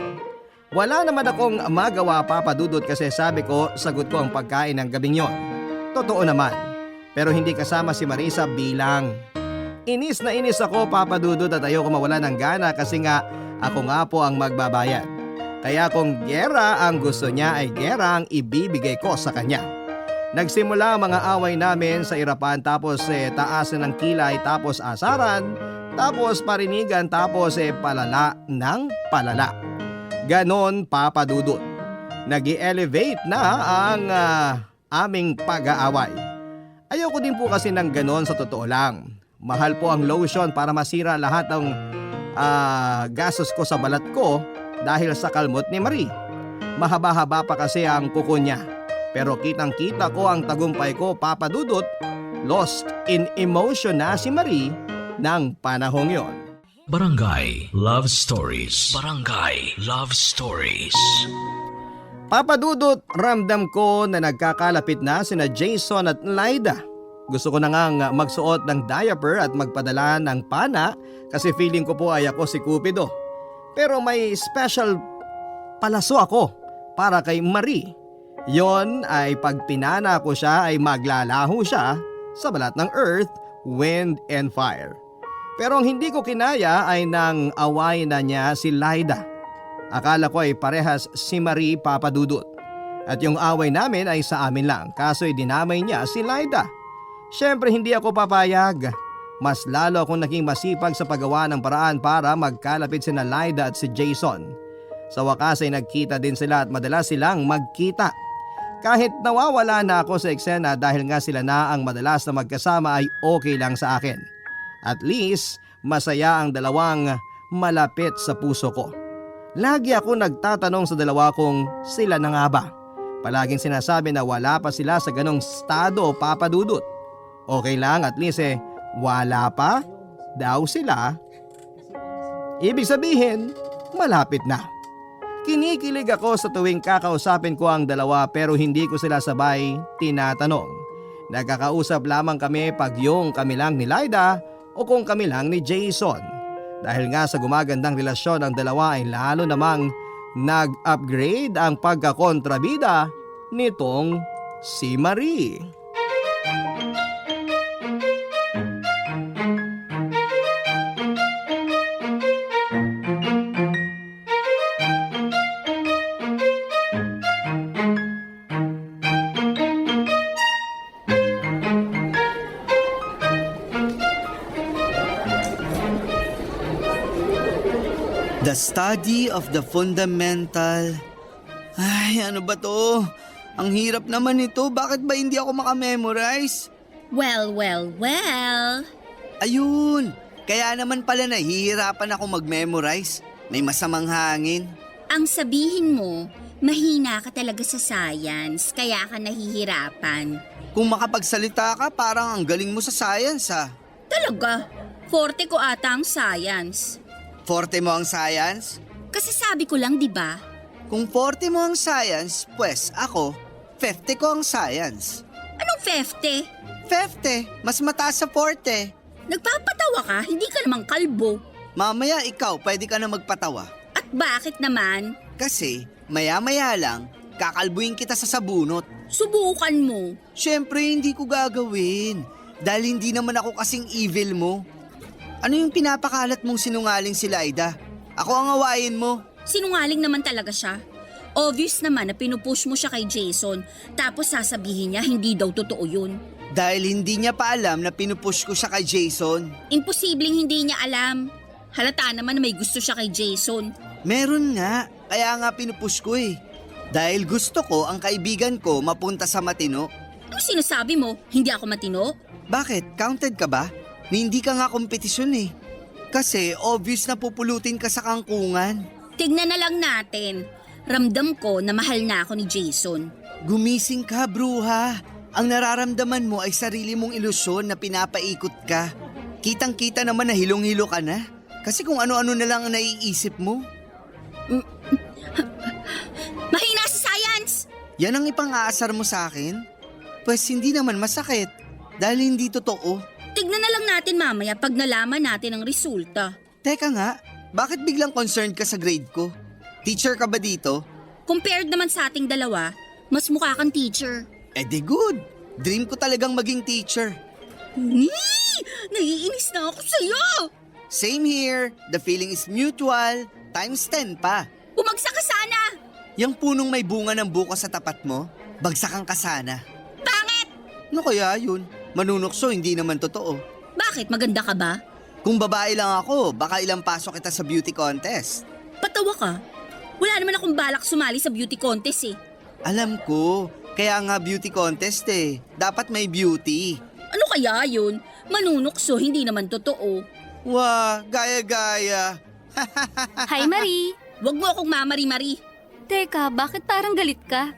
Wala naman akong magawa papadudot kasi sabi ko sagot ko ang pagkain ng gabing yon. Totoo naman. Pero hindi kasama si Marisa bilang. Inis na inis ako papadudot at ayoko mawala ng gana kasi nga ako nga po ang magbabayad. Kaya kung gera ang gusto niya ay gera ang ibibigay ko sa kanya. Nagsimula ang mga away namin sa irapan tapos taasan ng kilay tapos asaran tapos parinigan tapos palala ng palala. Ganon papadudot. Nag-elevate na ang aming pag-aaway. Ayoko din po kasi ng ganon sa totoo lang. Mahal po ang lotion para masira lahat ng gastos ko sa balat ko dahil sa kalmot ni Marie. Mahaba-haba pa kasi ang kuko niya. Pero kitang-kita ko ang tagumpay ko papadudot. Lost in emotion na si Marie ng panahong yon. Barangay Love Stories. Barangay Love Stories. Papadudot, ramdam ko na nagkakalapit na sina Jason at Lyda. Gusto ko na ngang magsuot ng diaper at magpadala ng pana kasi feeling ko po ay ako si Cupido. Pero may special palaso ako para kay Marie. Yon ay pag pinana ko siya ay maglalaho siya sa balat ng earth, wind, and fire. Pero ang hindi ko kinaya ay nang away na niya si Lyda. Akala ko ay parehas si Marie, Papadudot. At yung away namin ay sa amin lang, kaso ay dinamay niya si Lyda. Siyempre hindi ako papayag. Mas lalo akong naging masipag sa paggawa ng paraan para magkalapit sina Lyda at si Jason. Sa wakas ay nagkita din sila at madalas silang magkita. Kahit nawawala na ako sa eksena dahil nga sila na ang madalas na magkasama ay okay lang sa akin. At least, masaya ang dalawang malapit sa puso ko. Lagi ako nagtatanong sa dalawa kung sila na nga ba. Palaging sinasabi na wala pa sila sa ganong estado, Papadudot. Okay lang, at least wala pa daw sila. Ibig sabihin, malapit na. Kinikilig ako sa tuwing kakausapin ko ang dalawa pero hindi ko sila sabay tinatanong. Nagkakausap lamang kami pag yung kami lang ni Lyda o kung kami lang ni Jason. Dahil nga sa gumagandang relasyon ang dalawa ay lalo namang nag-upgrade ang pagkakontrabida nitong si Marie. The study of the fundamental... Ay, ano ba to? Ang hirap naman ito. Bakit ba hindi ako makamemorize? Well. Ayun! Kaya naman pala nahihirapan ako mag-memorize. May masamang hangin. Ang sabihin mo, mahina ka talaga sa science, kaya ka nahihirapan. Kung makapagsalita ka, parang ang galing mo sa science Talaga? Forte ko ata ang science. Forte mo ang science? Kasi sabi ko lang, di ba? Kung forte mo ang science, pues ako, 50 ko ang science. Anong 50? 50, mas mataas sa forte. Nagpapatawa ka? Hindi ka namang kalbo. Mamaya ikaw, pwede ka na magpatawa. At bakit naman? Kasi, maya-maya lang, kakalbuin kita sa sabunot. Subukan mo. Siyempre, hindi ko gagawin. Dahil hindi naman ako kasing evil mo. Ano yung pinapakalat mong sinungaling si Lyda? Ako ang awayin mo. Sinungaling naman talaga siya. Obvious naman na pinupush mo siya kay Jason, tapos sasabihin niya hindi daw totoo yun. Dahil hindi niya pa alam na pinupush ko siya kay Jason. Imposibleng hindi niya alam. Halata naman na may gusto siya kay Jason. Meron nga, kaya nga pinupush ko Dahil gusto ko ang kaibigan ko mapunta sa matino. Ano sinasabi mo? Hindi ako matino? Bakit? Counted ka ba? Na hindi ka nga kompetisyon Kasi obvious na pupulutin ka sa kangkungan. Tignan na lang natin. Ramdam ko na mahal na ako ni Jason. Gumising ka, bruha. Ang nararamdaman mo ay sarili mong ilusyon na pinapaikot ka. Kitang-kita naman na hilong-hilo ka na. Kasi kung ano-ano na lang ang naiisip mo. Mahina sa science! Yan ang ipang-aasar mo sa akin? Pues hindi naman masakit. Dahil hindi totoo. Tignan na lang natin mamaya pag nalaman natin ang resulta. Teka nga, bakit biglang concerned ka sa grade ko? Teacher ka ba dito? Compared naman sa ating dalawa, mas mukha kang teacher. Eh di good. Dream ko talagang maging teacher. Naiinis na ako sa'yo! Same here. The feeling is mutual. Times 10 pa. Bumagsak ka sana! Yang punong may bunga ng buko sa tapat mo, bagsakan ka sana. Pangit! Ano kaya yun? Manunukso, hindi naman totoo. Bakit? Maganda ka ba? Kung babae lang ako, baka ilang pasok kita sa beauty contest. Patawa ka? Wala naman akong balak sumali sa beauty contest Alam ko. Kaya nga beauty contest Dapat may beauty. Ano kaya yun? Manunukso, hindi naman totoo. Wah, gaya-gaya. Hi, Marie! Huwag mo akong mamari-mari. Teka, bakit parang galit ka?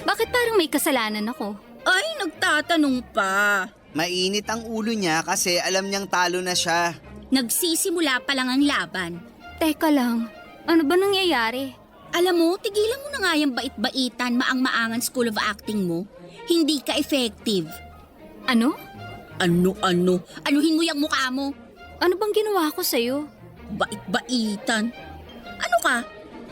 Bakit parang may kasalanan ako? Ay, nagtatanong pa. Mainit ang ulo niya kasi alam niyang talo na siya. Nagsisimula pa lang ang laban. Teka lang, ano ba nangyayari? Alam mo, tigilan mo na nga yung bait-baitan, maang-maangan School of Acting mo. Hindi ka effective. Ano? Ano? Anuhin mo yung mukha mo. Ano bang ginawa ko sa'yo? Bait-baitan. Ano ka?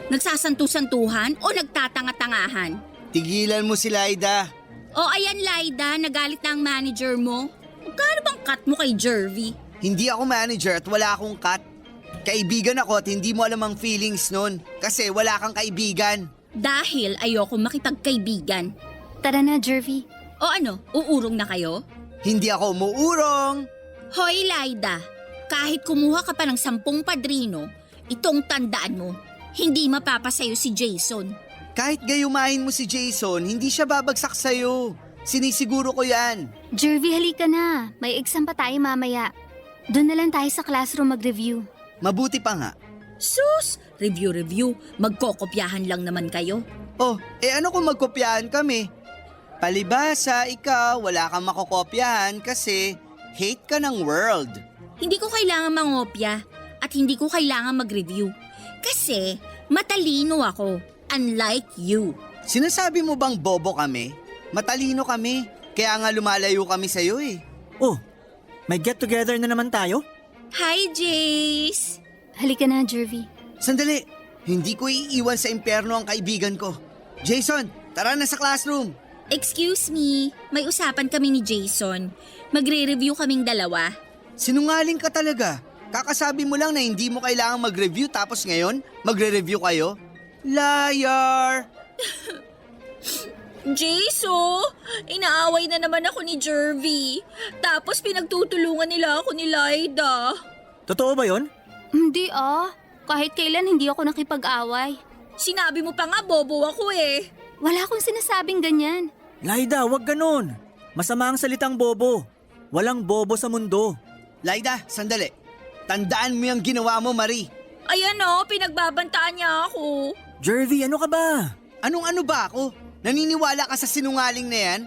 Nagsasantu-santuhan o nagtatanga-tangahan? Tigilan mo si Laida. O ayan Laida, nagalit na ang manager mo. Magkano bang cut mo kay Jervy? Hindi ako manager at wala akong cut. Kaibigan ako at hindi mo alam ang feelings nun. Kasi wala kang kaibigan. Dahil ayoko makipagkaibigan. Tara na, Jervy. O ano, uurong na kayo? Hindi ako umuurong. Hoy Laida, kahit kumuha ka pa ng 10 padrino, itong tandaan mo, hindi mapapasayo si Jason. Kahit gayumahin mo si Jason, hindi siya babagsak sa'yo. Sinisiguro ko yan. Jervy, halika na. May exam pa tayo mamaya. Doon na lang tayo sa classroom mag-review. Mabuti pa nga. Sus, review, magkokopyahan lang naman kayo. Oh, ano kung magkopyahan kami? Palibasa, ikaw, wala kang makokopyahan kasi hate ka ng world. Hindi ko kailangan mangopya at hindi ko kailangan mag-review. Kasi matalino ako, unlike you. Sinasabi mo bang bobo kami? Matalino kami, kaya nga lumalayo kami sa'yo eh. Oh, may get together na naman tayo? Hi, Jace! Halika na, Jervy. Sandali, hindi ko iiwan sa impyerno ang kaibigan ko. Jason, tara na sa classroom. Excuse me, may usapan kami ni Jason. Magre-review kaming dalawa. Sinungaling ka talaga. Kakasabi mo lang na hindi mo kailangang mag-review tapos ngayon, magre-review kayo? Liar! Jason, inaaway na naman ako ni Jervy. Tapos pinagtutulungan nila ako ni Laida. Totoo ba yon? Hindi Kahit kailan hindi ako nakipag-away. Sinabi mo pa nga bobo ako eh. Wala akong sinasabing ganyan. Laida, wag ganon. Masama ang salitang bobo. Walang bobo sa mundo. Laida, sandali. Tandaan mo yung ginawa mo, Marie. Ayan pinagbabantaan niya ako. Jervy, ano ka ba? Anong ano ba ako? Naniniwala ka sa sinungaling na yan?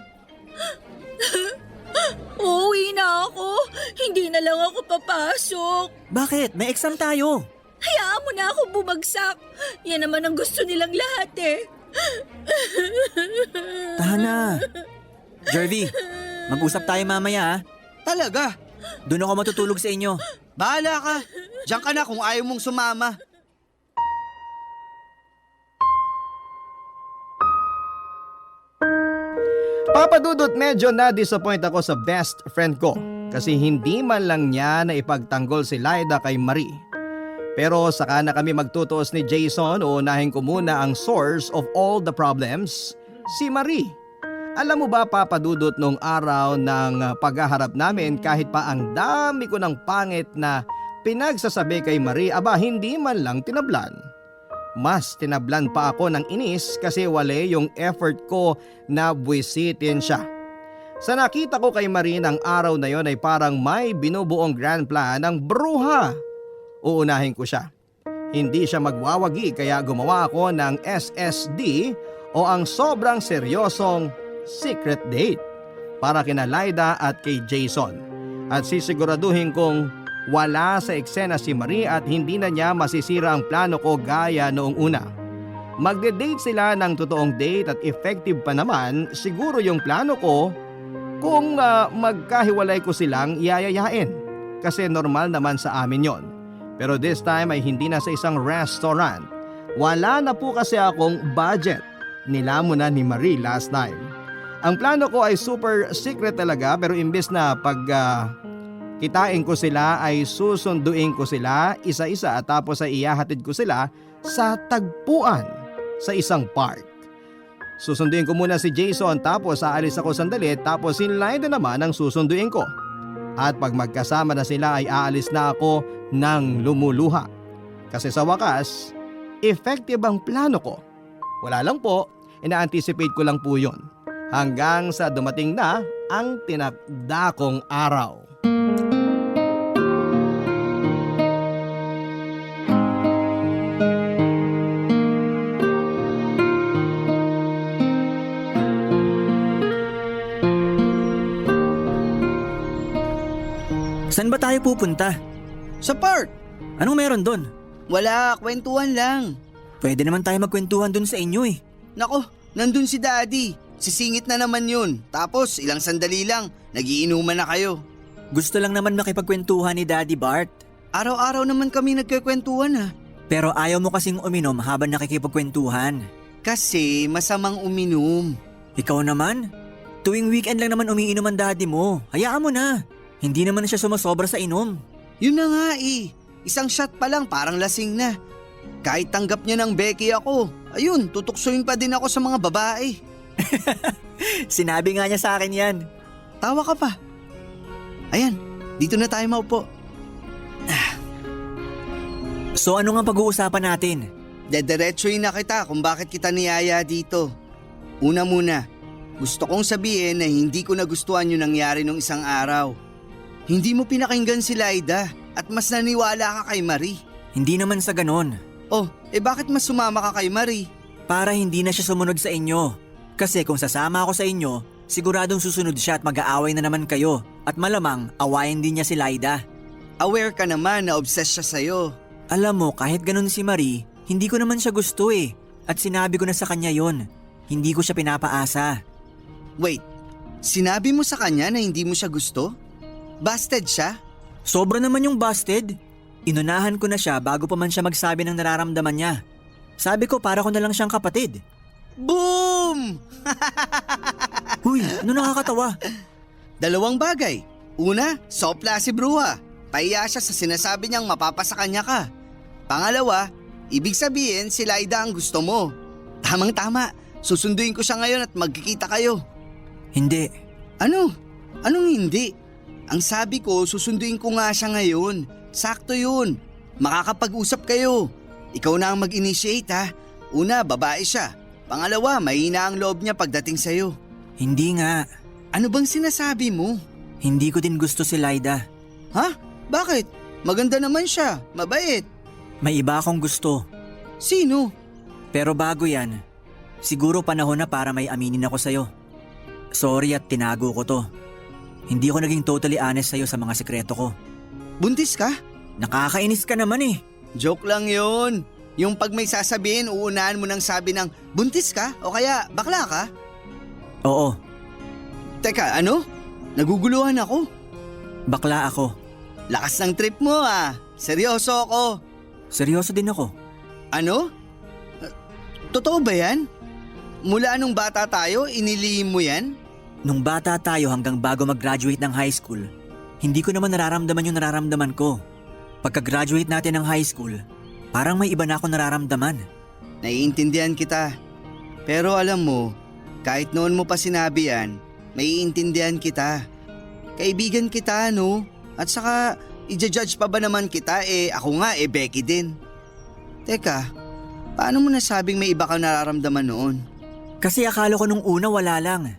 Uuwi na ako. Hindi na lang ako papasok. Bakit? May exam tayo. Hayaan mo na ako bumagsak. Yan naman ang gusto nilang lahat eh. Tahan na. Jervy, mag-usap tayo mamaya ha. Talaga? Doon ako matutulog sa inyo. Bahala ka. Diyan ka na kung ayaw mong sumama. Papadudot, medyo na-disappoint ako sa best friend ko kasi hindi man lang niya na ipagtanggol si Laida kay Marie. Pero saka na kami magtutuos ni Jason, uunahin ko muna ang source of all the problems, si Marie. Alam mo ba, Papadudot, nung araw ng paghaharap namin kahit pa ang dami ko ng pangit na pinagsasabi kay Marie, aba hindi man lang tinablan. Mas tinablan pa ako ng inis kasi wale yung effort ko na buwisitin siya. Sa nakita ko kay Marie ng araw na yon ay parang may binubuong grand plan ng bruha. Uunahin ko siya. Hindi siya magwawagi kaya gumawa ako ng SSD o ang sobrang seryosong secret date para kina Laida at kay Jason. At sisiguraduhin kong wala sa eksena si Marie at hindi na niya masisira ang plano ko gaya noong una. Magde-date sila ng totoong date at effective pa naman siguro yung plano ko kung magkahiwalay ko silang iayayain. Kasi normal naman sa amin yon. Pero this time ay hindi na sa isang restaurant. Wala na po kasi akong budget. Nilamon na ni Marie last time. Ang plano ko ay super secret talaga pero imbes na kitain ko sila ay susunduin ko sila isa-isa at tapos ay ihahatid ko sila sa tagpuan sa isang park. Susunduin ko muna si Jason tapos aalis ako sandali tapos si Laida naman ang susunduin ko. At pag magkasama na sila ay aalis na ako ng lumuluha. Kasi sa wakas, effective ang plano ko. Wala lang po, ina-anticipate ko lang po yun. Hanggang sa dumating na ang tinakda kong araw. Saan ba tayo pupunta? Sa park. Anong meron doon? Wala, kwentuhan lang. Pwede naman tayo magkwentuhan dun sa inyo eh. Nako, nandun si Daddy. Sisingit na naman yun. Tapos ilang sandali lang, nagiinuman na kayo. Gusto lang naman makipagkwentuhan ni Daddy Bart. Araw-araw naman kami nagkikwentuhan ha. Pero ayaw mo kasing uminom habang nakikipagkwentuhan. Kasi masamang uminom. Ikaw naman? Tuwing weekend lang naman umiinom ang daddy mo. Hayaan mo na. Hindi naman siya sumasobra sa inom. Yun na nga eh. Isang shot pa lang parang lasing na. Kahit tanggap niya ng Becky ako, ayun, tutuksoin pa din ako sa mga babae. Sinabi nga niya sa akin yan. Tawa ka pa. Ayan, dito na tayo maupo. So ano nga pag-uusapan natin? Dediretsuhin na kita kung bakit kita niyaya dito. Una muna, gusto kong sabihin na hindi ko nagustuhan yung nangyari nung isang araw. Hindi mo pinakinggan si Laida at mas naniwala ka kay Marie. Hindi naman sa ganon. Oh, bakit mas sumama ka kay Marie? Para hindi na siya sumunod sa inyo. Kasi kung sasama ako sa inyo, siguradong susunod siya at mag-aaway na naman kayo. At malamang, awayin din niya si Laida. Aware ka naman na obsessed siya sa'yo. Alam mo, kahit ganon si Marie, hindi ko naman siya gusto eh. At sinabi ko na sa kanya yon. Hindi ko siya pinapaasa. Wait, sinabi mo sa kanya na hindi mo siya gusto? Busted siya? Sobra naman yung busted. Inunahan ko na siya bago pa man siya magsabi ng nararamdaman niya. Sabi ko para ko na lang siyang kapatid. Boom! Huy, ano nakakatawa? Dalawang bagay. Una, sopla si Bruha. Pahiya siya sa sinasabi niyang mapapasa kanya ka. Pangalawa, ibig sabihin si Laida ang gusto mo. Tamang-tama, susunduin ko siya ngayon at magkikita kayo. Hindi. Ano? Anong hindi? Ang sabi ko, susunduin ko nga siya ngayon. Sakto yun. Makakapag-usap kayo. Ikaw na ang mag-initiate ha. Una, babae siya. Pangalawa, mahina ang loob niya pagdating sa'yo. Hindi nga. Ano bang sinasabi mo? Hindi ko din gusto si Laida. Ha? Bakit? Maganda naman siya. Mabait. May iba akong gusto. Sino? Pero bago yan, siguro panahon na para may aminin ako sa'yo. Sorry at tinago ko to. Hindi ko naging totally honest sa'yo sa mga sikreto ko. Buntis ka? Nakakainis ka naman eh. Joke lang yun. Yung pag may sasabihin, uunahan mo ng sabi ng buntis ka o kaya bakla ka? Oo, Teka, ano? Naguguluhan ako. bakla ako. Lakas ng trip mo ah. Seryoso ako. Seryoso din ako. Ano? Totoo ba yan? Mula nung bata tayo, inilihim mo yan? Nung bata tayo hanggang bago mag-graduate ng high school, hindi ko naman nararamdaman yung nararamdaman ko. Pagka-graduate natin ng high school, parang may iba na ako nararamdaman. Naiintindihan kita. Pero alam mo, kahit noon mo pa sinabi yan, maiintindihan kita. Kaibigan kita, no? At saka, i-judge pa ba naman kita ako nga Becky din. Teka, paano mo nasabing may iba kang nararamdaman noon? Kasi akala ko nung una wala lang.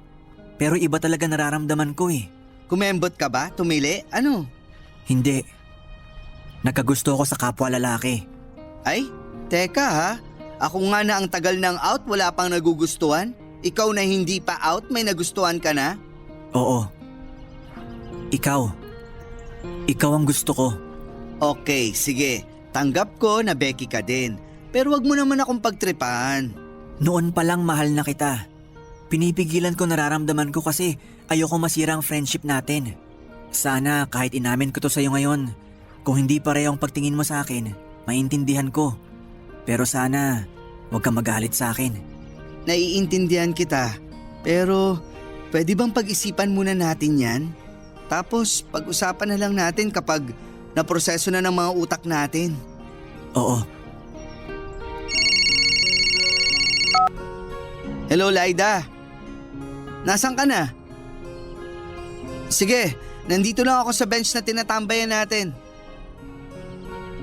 Pero iba talaga nararamdaman ko eh. Kumembot ka ba? Tumili? Ano? Hindi. Nagkagusto ko sa kapwa lalaki. Ay, teka ha. Ako nga na ang tagal ng out, wala pang nagugustuhan. Ikaw na hindi pa out, may nagustuhan ka na? Oo. Ikaw. Ikaw ang gusto ko. Okay, sige. Tanggap ko na Becky ka din. Pero wag mo naman akong pagtripahan. Noon pa lang mahal na kita. Pinipigilan ko nararamdaman ko kasi ayoko masira ang friendship natin. Sana kahit inamin ko to sa'yo ngayon, kung hindi pareho ang pagtingin mo sa akin, maintindihan ko. Pero sana, huwag kang magalit sa akin. Naiintindihan kita. Pero, pwede bang pag-isipan muna natin yan? Tapos, pag-usapan na lang natin kapag naproseso na ng mga utak natin. Oo. Hello, Laida. Nasaan ka na? Sige, nandito lang ako sa bench na tinatambayan natin.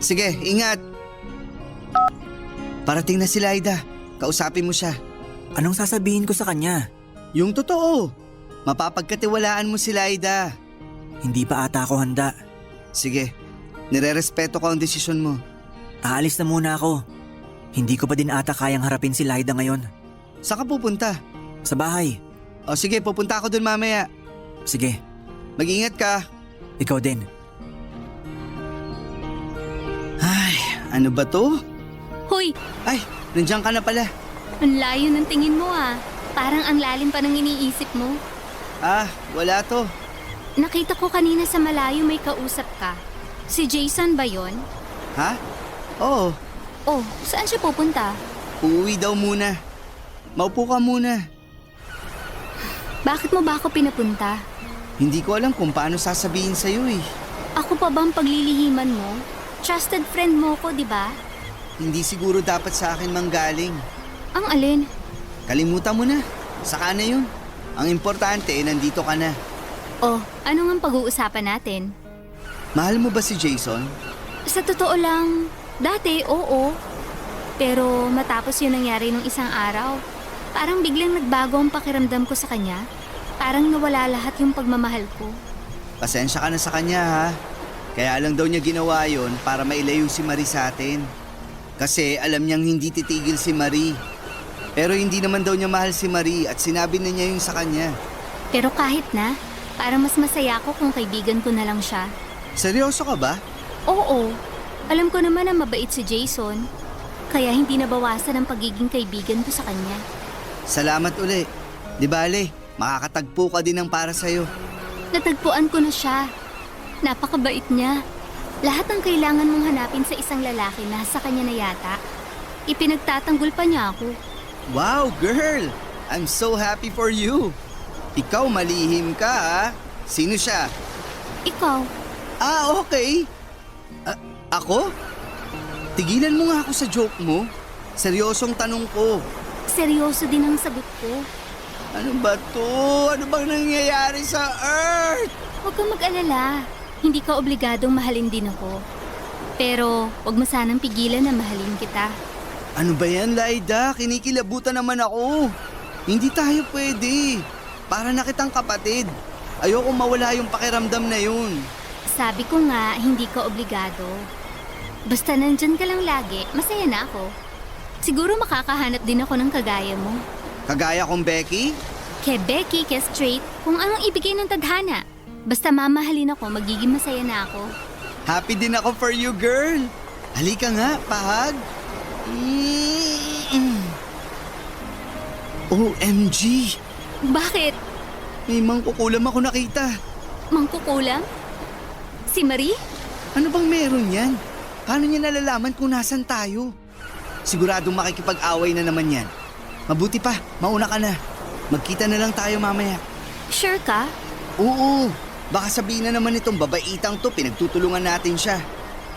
Sige, ingat. Parating na si Laida. Kausapin mo siya. Anong sasabihin ko sa kanya? Yung totoo. Mapapagkatiwalaan mo si Laida. Hindi pa ata ako handa. Sige, nire-respeto ko ang desisyon mo. Aalis na muna ako. Hindi ko pa din ata kayang harapin si Laida ngayon. Saan ka pupunta? Sa bahay. O sige, pupunta ako dun mamaya. Sige, Mag-ingat ka. ikaw din. Ay, ano ba to? Hoy, Ay, nandiyan ka na pala. ang layo ng tingin mo ah. Parang ang lalim pa ng iniisip mo. Ah, wala to. Nakita ko kanina sa malayo may kausap ka. Si Jason ba yon? Ha? Oo, Oh, saan siya pupunta? uuwi daw muna. Maupo ka muna. Bakit mo ba ako pinapunta? Hindi ko alam kung paano sasabihin sa'yo eh. Ako pa bang paglilihiman mo? Trusted friend mo ko, di ba? Hindi siguro dapat sa akin manggaling. Ang alin? Kalimutan mo na. Saka na yun. Ang importante, nandito ka na. Oh, ano nga pag-uusapan natin? Mahal mo ba si Jason? Sa totoo lang, dati oo. Pero matapos yun nangyari nung isang araw, parang biglang nagbago ang pakiramdam ko sa kanya. Parang nawala lahat yung pagmamahal ko. Pasensya ka na sa kanya ha. Kaya lang daw niya ginawa yon para mailayo si Marie sa atin. Kasi alam niyang hindi titigil si Marie. Pero hindi naman daw niya mahal si Marie at sinabi na niya yun sa kanya. Pero kahit na, parang mas masaya ako kung kaibigan ko na lang siya. Seryoso ka ba? Oo, alam ko naman na mabait si Jason. Kaya hindi nabawasan ang pagiging kaibigan ko sa kanya. Salamat uli. Di bale, makakatagpo ka din ng para sa'yo. Natagpuan ko na siya. Napakabait niya. Lahat ng kailangan mong hanapin sa isang lalaki nasa kanya na yata. Ipinagtatanggol pa niya ako. Wow, girl! I'm so happy for you. Ikaw malihim ka ha. Sino siya? Ikaw, Ah, okay. Ako? Tigilan mo nga ako sa joke mo. Seryosong tanong ko. seryoso din ang sagot ko. Ano ba to? Ano bang nangyayari sa Earth? Huwag kang mag-alala. Hindi ka obligadong mahalin din ako. Pero huwag mo sanang pigilan na mahalin kita. Ano ba yan, Laida? Kinikilabutan naman ako. Hindi tayo pwede. Para na kitang kapatid. Ayoko mawala yung pakiramdam na yun. Sabi ko nga, hindi ka obligado. Basta nandyan ka lang lagi, masaya na ako. Siguro makakahanap din ako ng kagaya mo. Kagaya kong Becky? Kay Becky, kay Straight, kung anong ibigay ng tadhana. Basta mamahalin ako, magiging masaya na ako. Happy din ako for you, girl. Halika nga, pahag. OMG! Bakit? May mangkukulam ako nakita. Mangkukulam? Si Marie? Ano bang meron yan? Paano niya nalalaman kung nasan tayo? Siguradong makikipag-away na naman yan. Mabuti pa, mauna ka na. Magkita na lang tayo mamaya. Sure ka? Oo, baka sabihin na naman itong babaitang to, pinagtutulungan natin siya.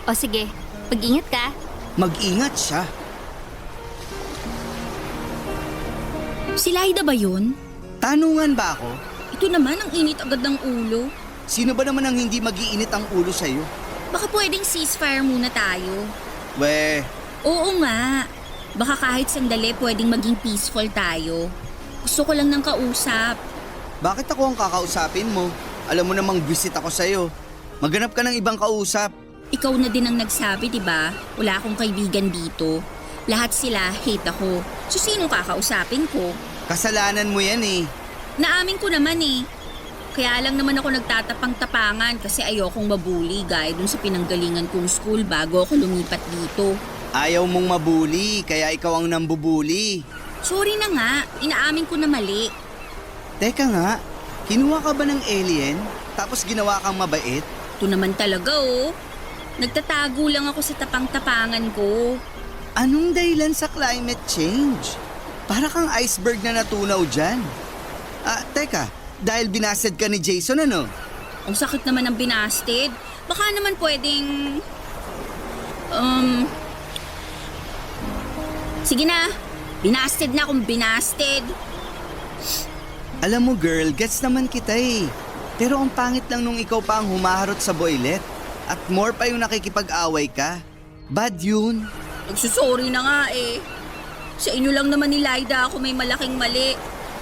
O sige, mag-ingat ka. Mag-ingat siya. Si Laida ba yun? Tanungan ba ako? Ito naman ang init agad ng ulo. Sino ba naman ang hindi mag-iinit ang ulo sa'yo? Baka pwedeng ceasefire muna tayo. We, Oo nga. Baka kahit sandali pwedeng maging peaceful tayo. Gusto ko lang ng kausap. bakit ako ang kakausapin mo? Alam mo namang visit ako sa'yo. Maghanap ka ng ibang kausap. Ikaw na din ang nagsabi, di ba? Wala akong kaibigan dito. Lahat sila hate ako. So sinong kakausapin ko? Kasalanan mo yan eh. Naamin ko naman eh. Kaya lang naman ako nagtatapang-tapangan kasi ayokong mabuli gaya dun sa pinanggalingan kong school bago ako lumipat dito. Ayaw mong mabuli, kaya ikaw ang nambubuli. Sorry na nga, inaamin ko na mali. Teka nga, kinuha ka ba ng alien? Tapos ginawa kang mabait? Ito naman talaga oh. Nagtatago lang ako sa tapang-tapangan ko. Anong dahilan sa climate change? Para kang iceberg na natunaw dyan. Teka, dahil binasted ka ni Jason ano? Ang sakit naman ng binasted. Baka naman pwedeng... Sige na, binasted na akong binasted. Alam mo girl, gets naman kita eh. Pero ang pangit lang nung ikaw pa ang humaharot sa boylet. At more pa yung nakikipag-away ka. Bad yun. Nagsusorry na nga eh. Sa inyo lang naman ni Laida ako may malaking mali.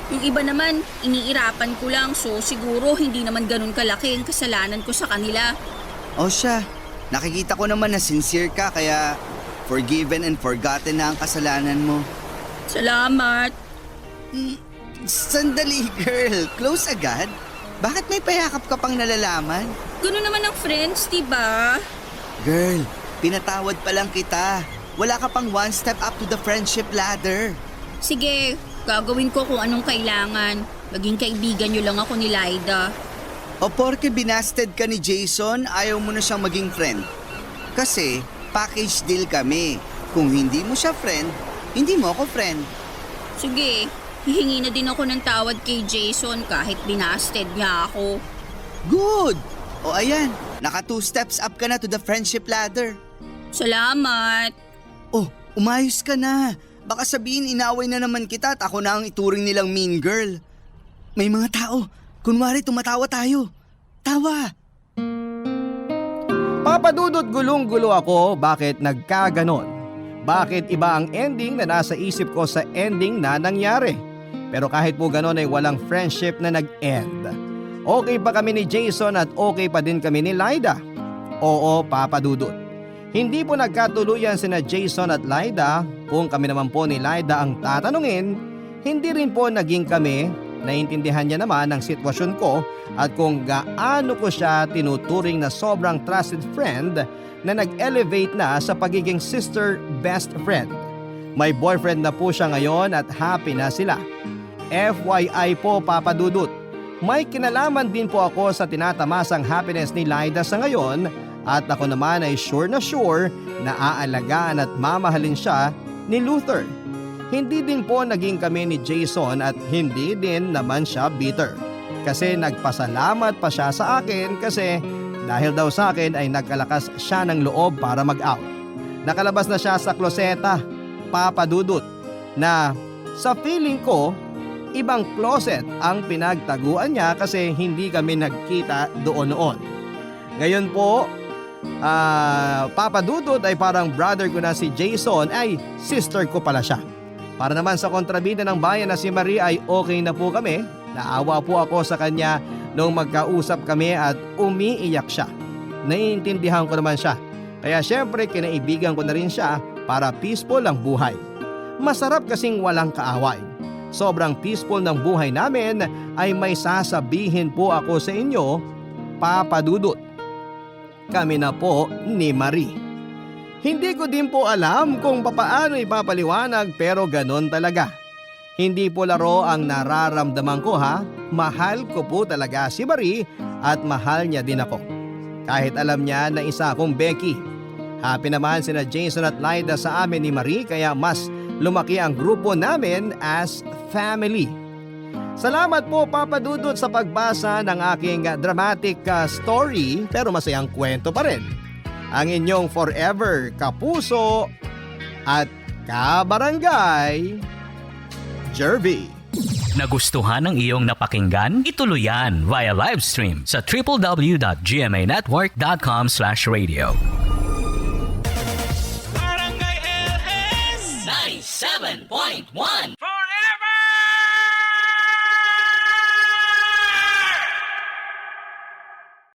Yung iba naman, iniirapan ko lang so siguro hindi naman ganun kalaki ang kasalanan ko sa kanila. O siya, nakikita ko naman na sincere ka kaya forgiven and forgotten na ang kasalanan mo. Salamat. Sandali girl, close agad? Bakit may payakap ka pang nalalaman? Ganun naman ang friends, diba? Girl, pinatawad pa lang kita. Wala ka pang one step up to the friendship ladder. Sige, gagawin ko kung anong kailangan. Maging kaibigan niyo lang ako ni Lyda. O porke binasted ka ni Jason, ayaw mo na siyang maging friend. Kasi package deal kami. Kung hindi mo siya friend, hindi mo ako friend. Sige, hihingi na din ako ng tawad kay Jason kahit binasted niya ako. Good! O ayan, naka 2 steps up ka na to the friendship ladder. Salamat. Oh, umayos ka na. Baka sabihin inaway na naman kita at ako na ang ituring nilang mean girl. May mga tao, kunwari tumatawa tayo. Tawa! Papadudot gulong-gulo ako bakit nagkaganon. Bakit iba ang ending na nasa isip ko sa ending na nangyari. Pero kahit po ganon ay walang friendship na nag-end. Okay pa kami ni Jason at okay pa din kami ni Lyda. Oo, Papadudot. Hindi po nagkatuluyan sina Jason at Lyda. Kung kami naman po ni Lyda ang tatanungin, hindi rin po naging kami. Naintindihan niya naman ang sitwasyon ko at kung gaano ko siya tinuturing na sobrang trusted friend na nag-elevate na sa pagiging sister best friend. May boyfriend na po siya ngayon at happy na sila. FYI po, Papadudut, may kinalaman din po ako sa tinatamasang happiness ni Lyda sa ngayon at ako naman ay sure na aalagaan at mamahalin siya ni Luther. Hindi din po naging kami ni Jason at hindi din naman siya bitter. Kasi nagpasalamat pa siya sa akin kasi dahil daw sa akin ay nagkalakas siya ng loob para mag-out. Nakalabas na siya sa kloseta, Papadudut, na sa feeling ko, ibang closet ang pinagtaguan niya kasi hindi kami nagkita doon noon. Ngayon po, Papadudut ay parang brother ko na si Jason ay sister ko pala siya. Para naman sa kontrabida ng bayan na si Marie ay okay na po kami. Naawa po ako sa kanya nung magkausap kami at umiiyak siya. Naiintindihan ko naman siya. Kaya syempre kinaibigan ko na rin siya para peaceful ang buhay. Masarap kasing walang kaaway. Sobrang peaceful ng buhay namin ay may sasabihin po ako sa inyo, Papadudut. Kami na po ni Marie. Hindi ko din po alam kung papaano ipapaliwanag pero ganon talaga. Hindi po laro ang nararamdaman ko ha. Mahal ko po talaga si Marie at mahal niya din ako. Kahit alam niya na isa akong Becky. Happy naman sina Jason at Lyda sa amin ni Marie kaya mas lumaki ang grupo namin as family. Salamat po Papadudut sa pagbasa ng aking dramatic story pero masayang kwento pa rin. Ang inyong forever kapuso at kabarangay, Jervy. Nagustuhan ng iyong napakinggan? Ituloy yan via live stream sa www.gmanetwork.com/radio. Barangay LS 97.1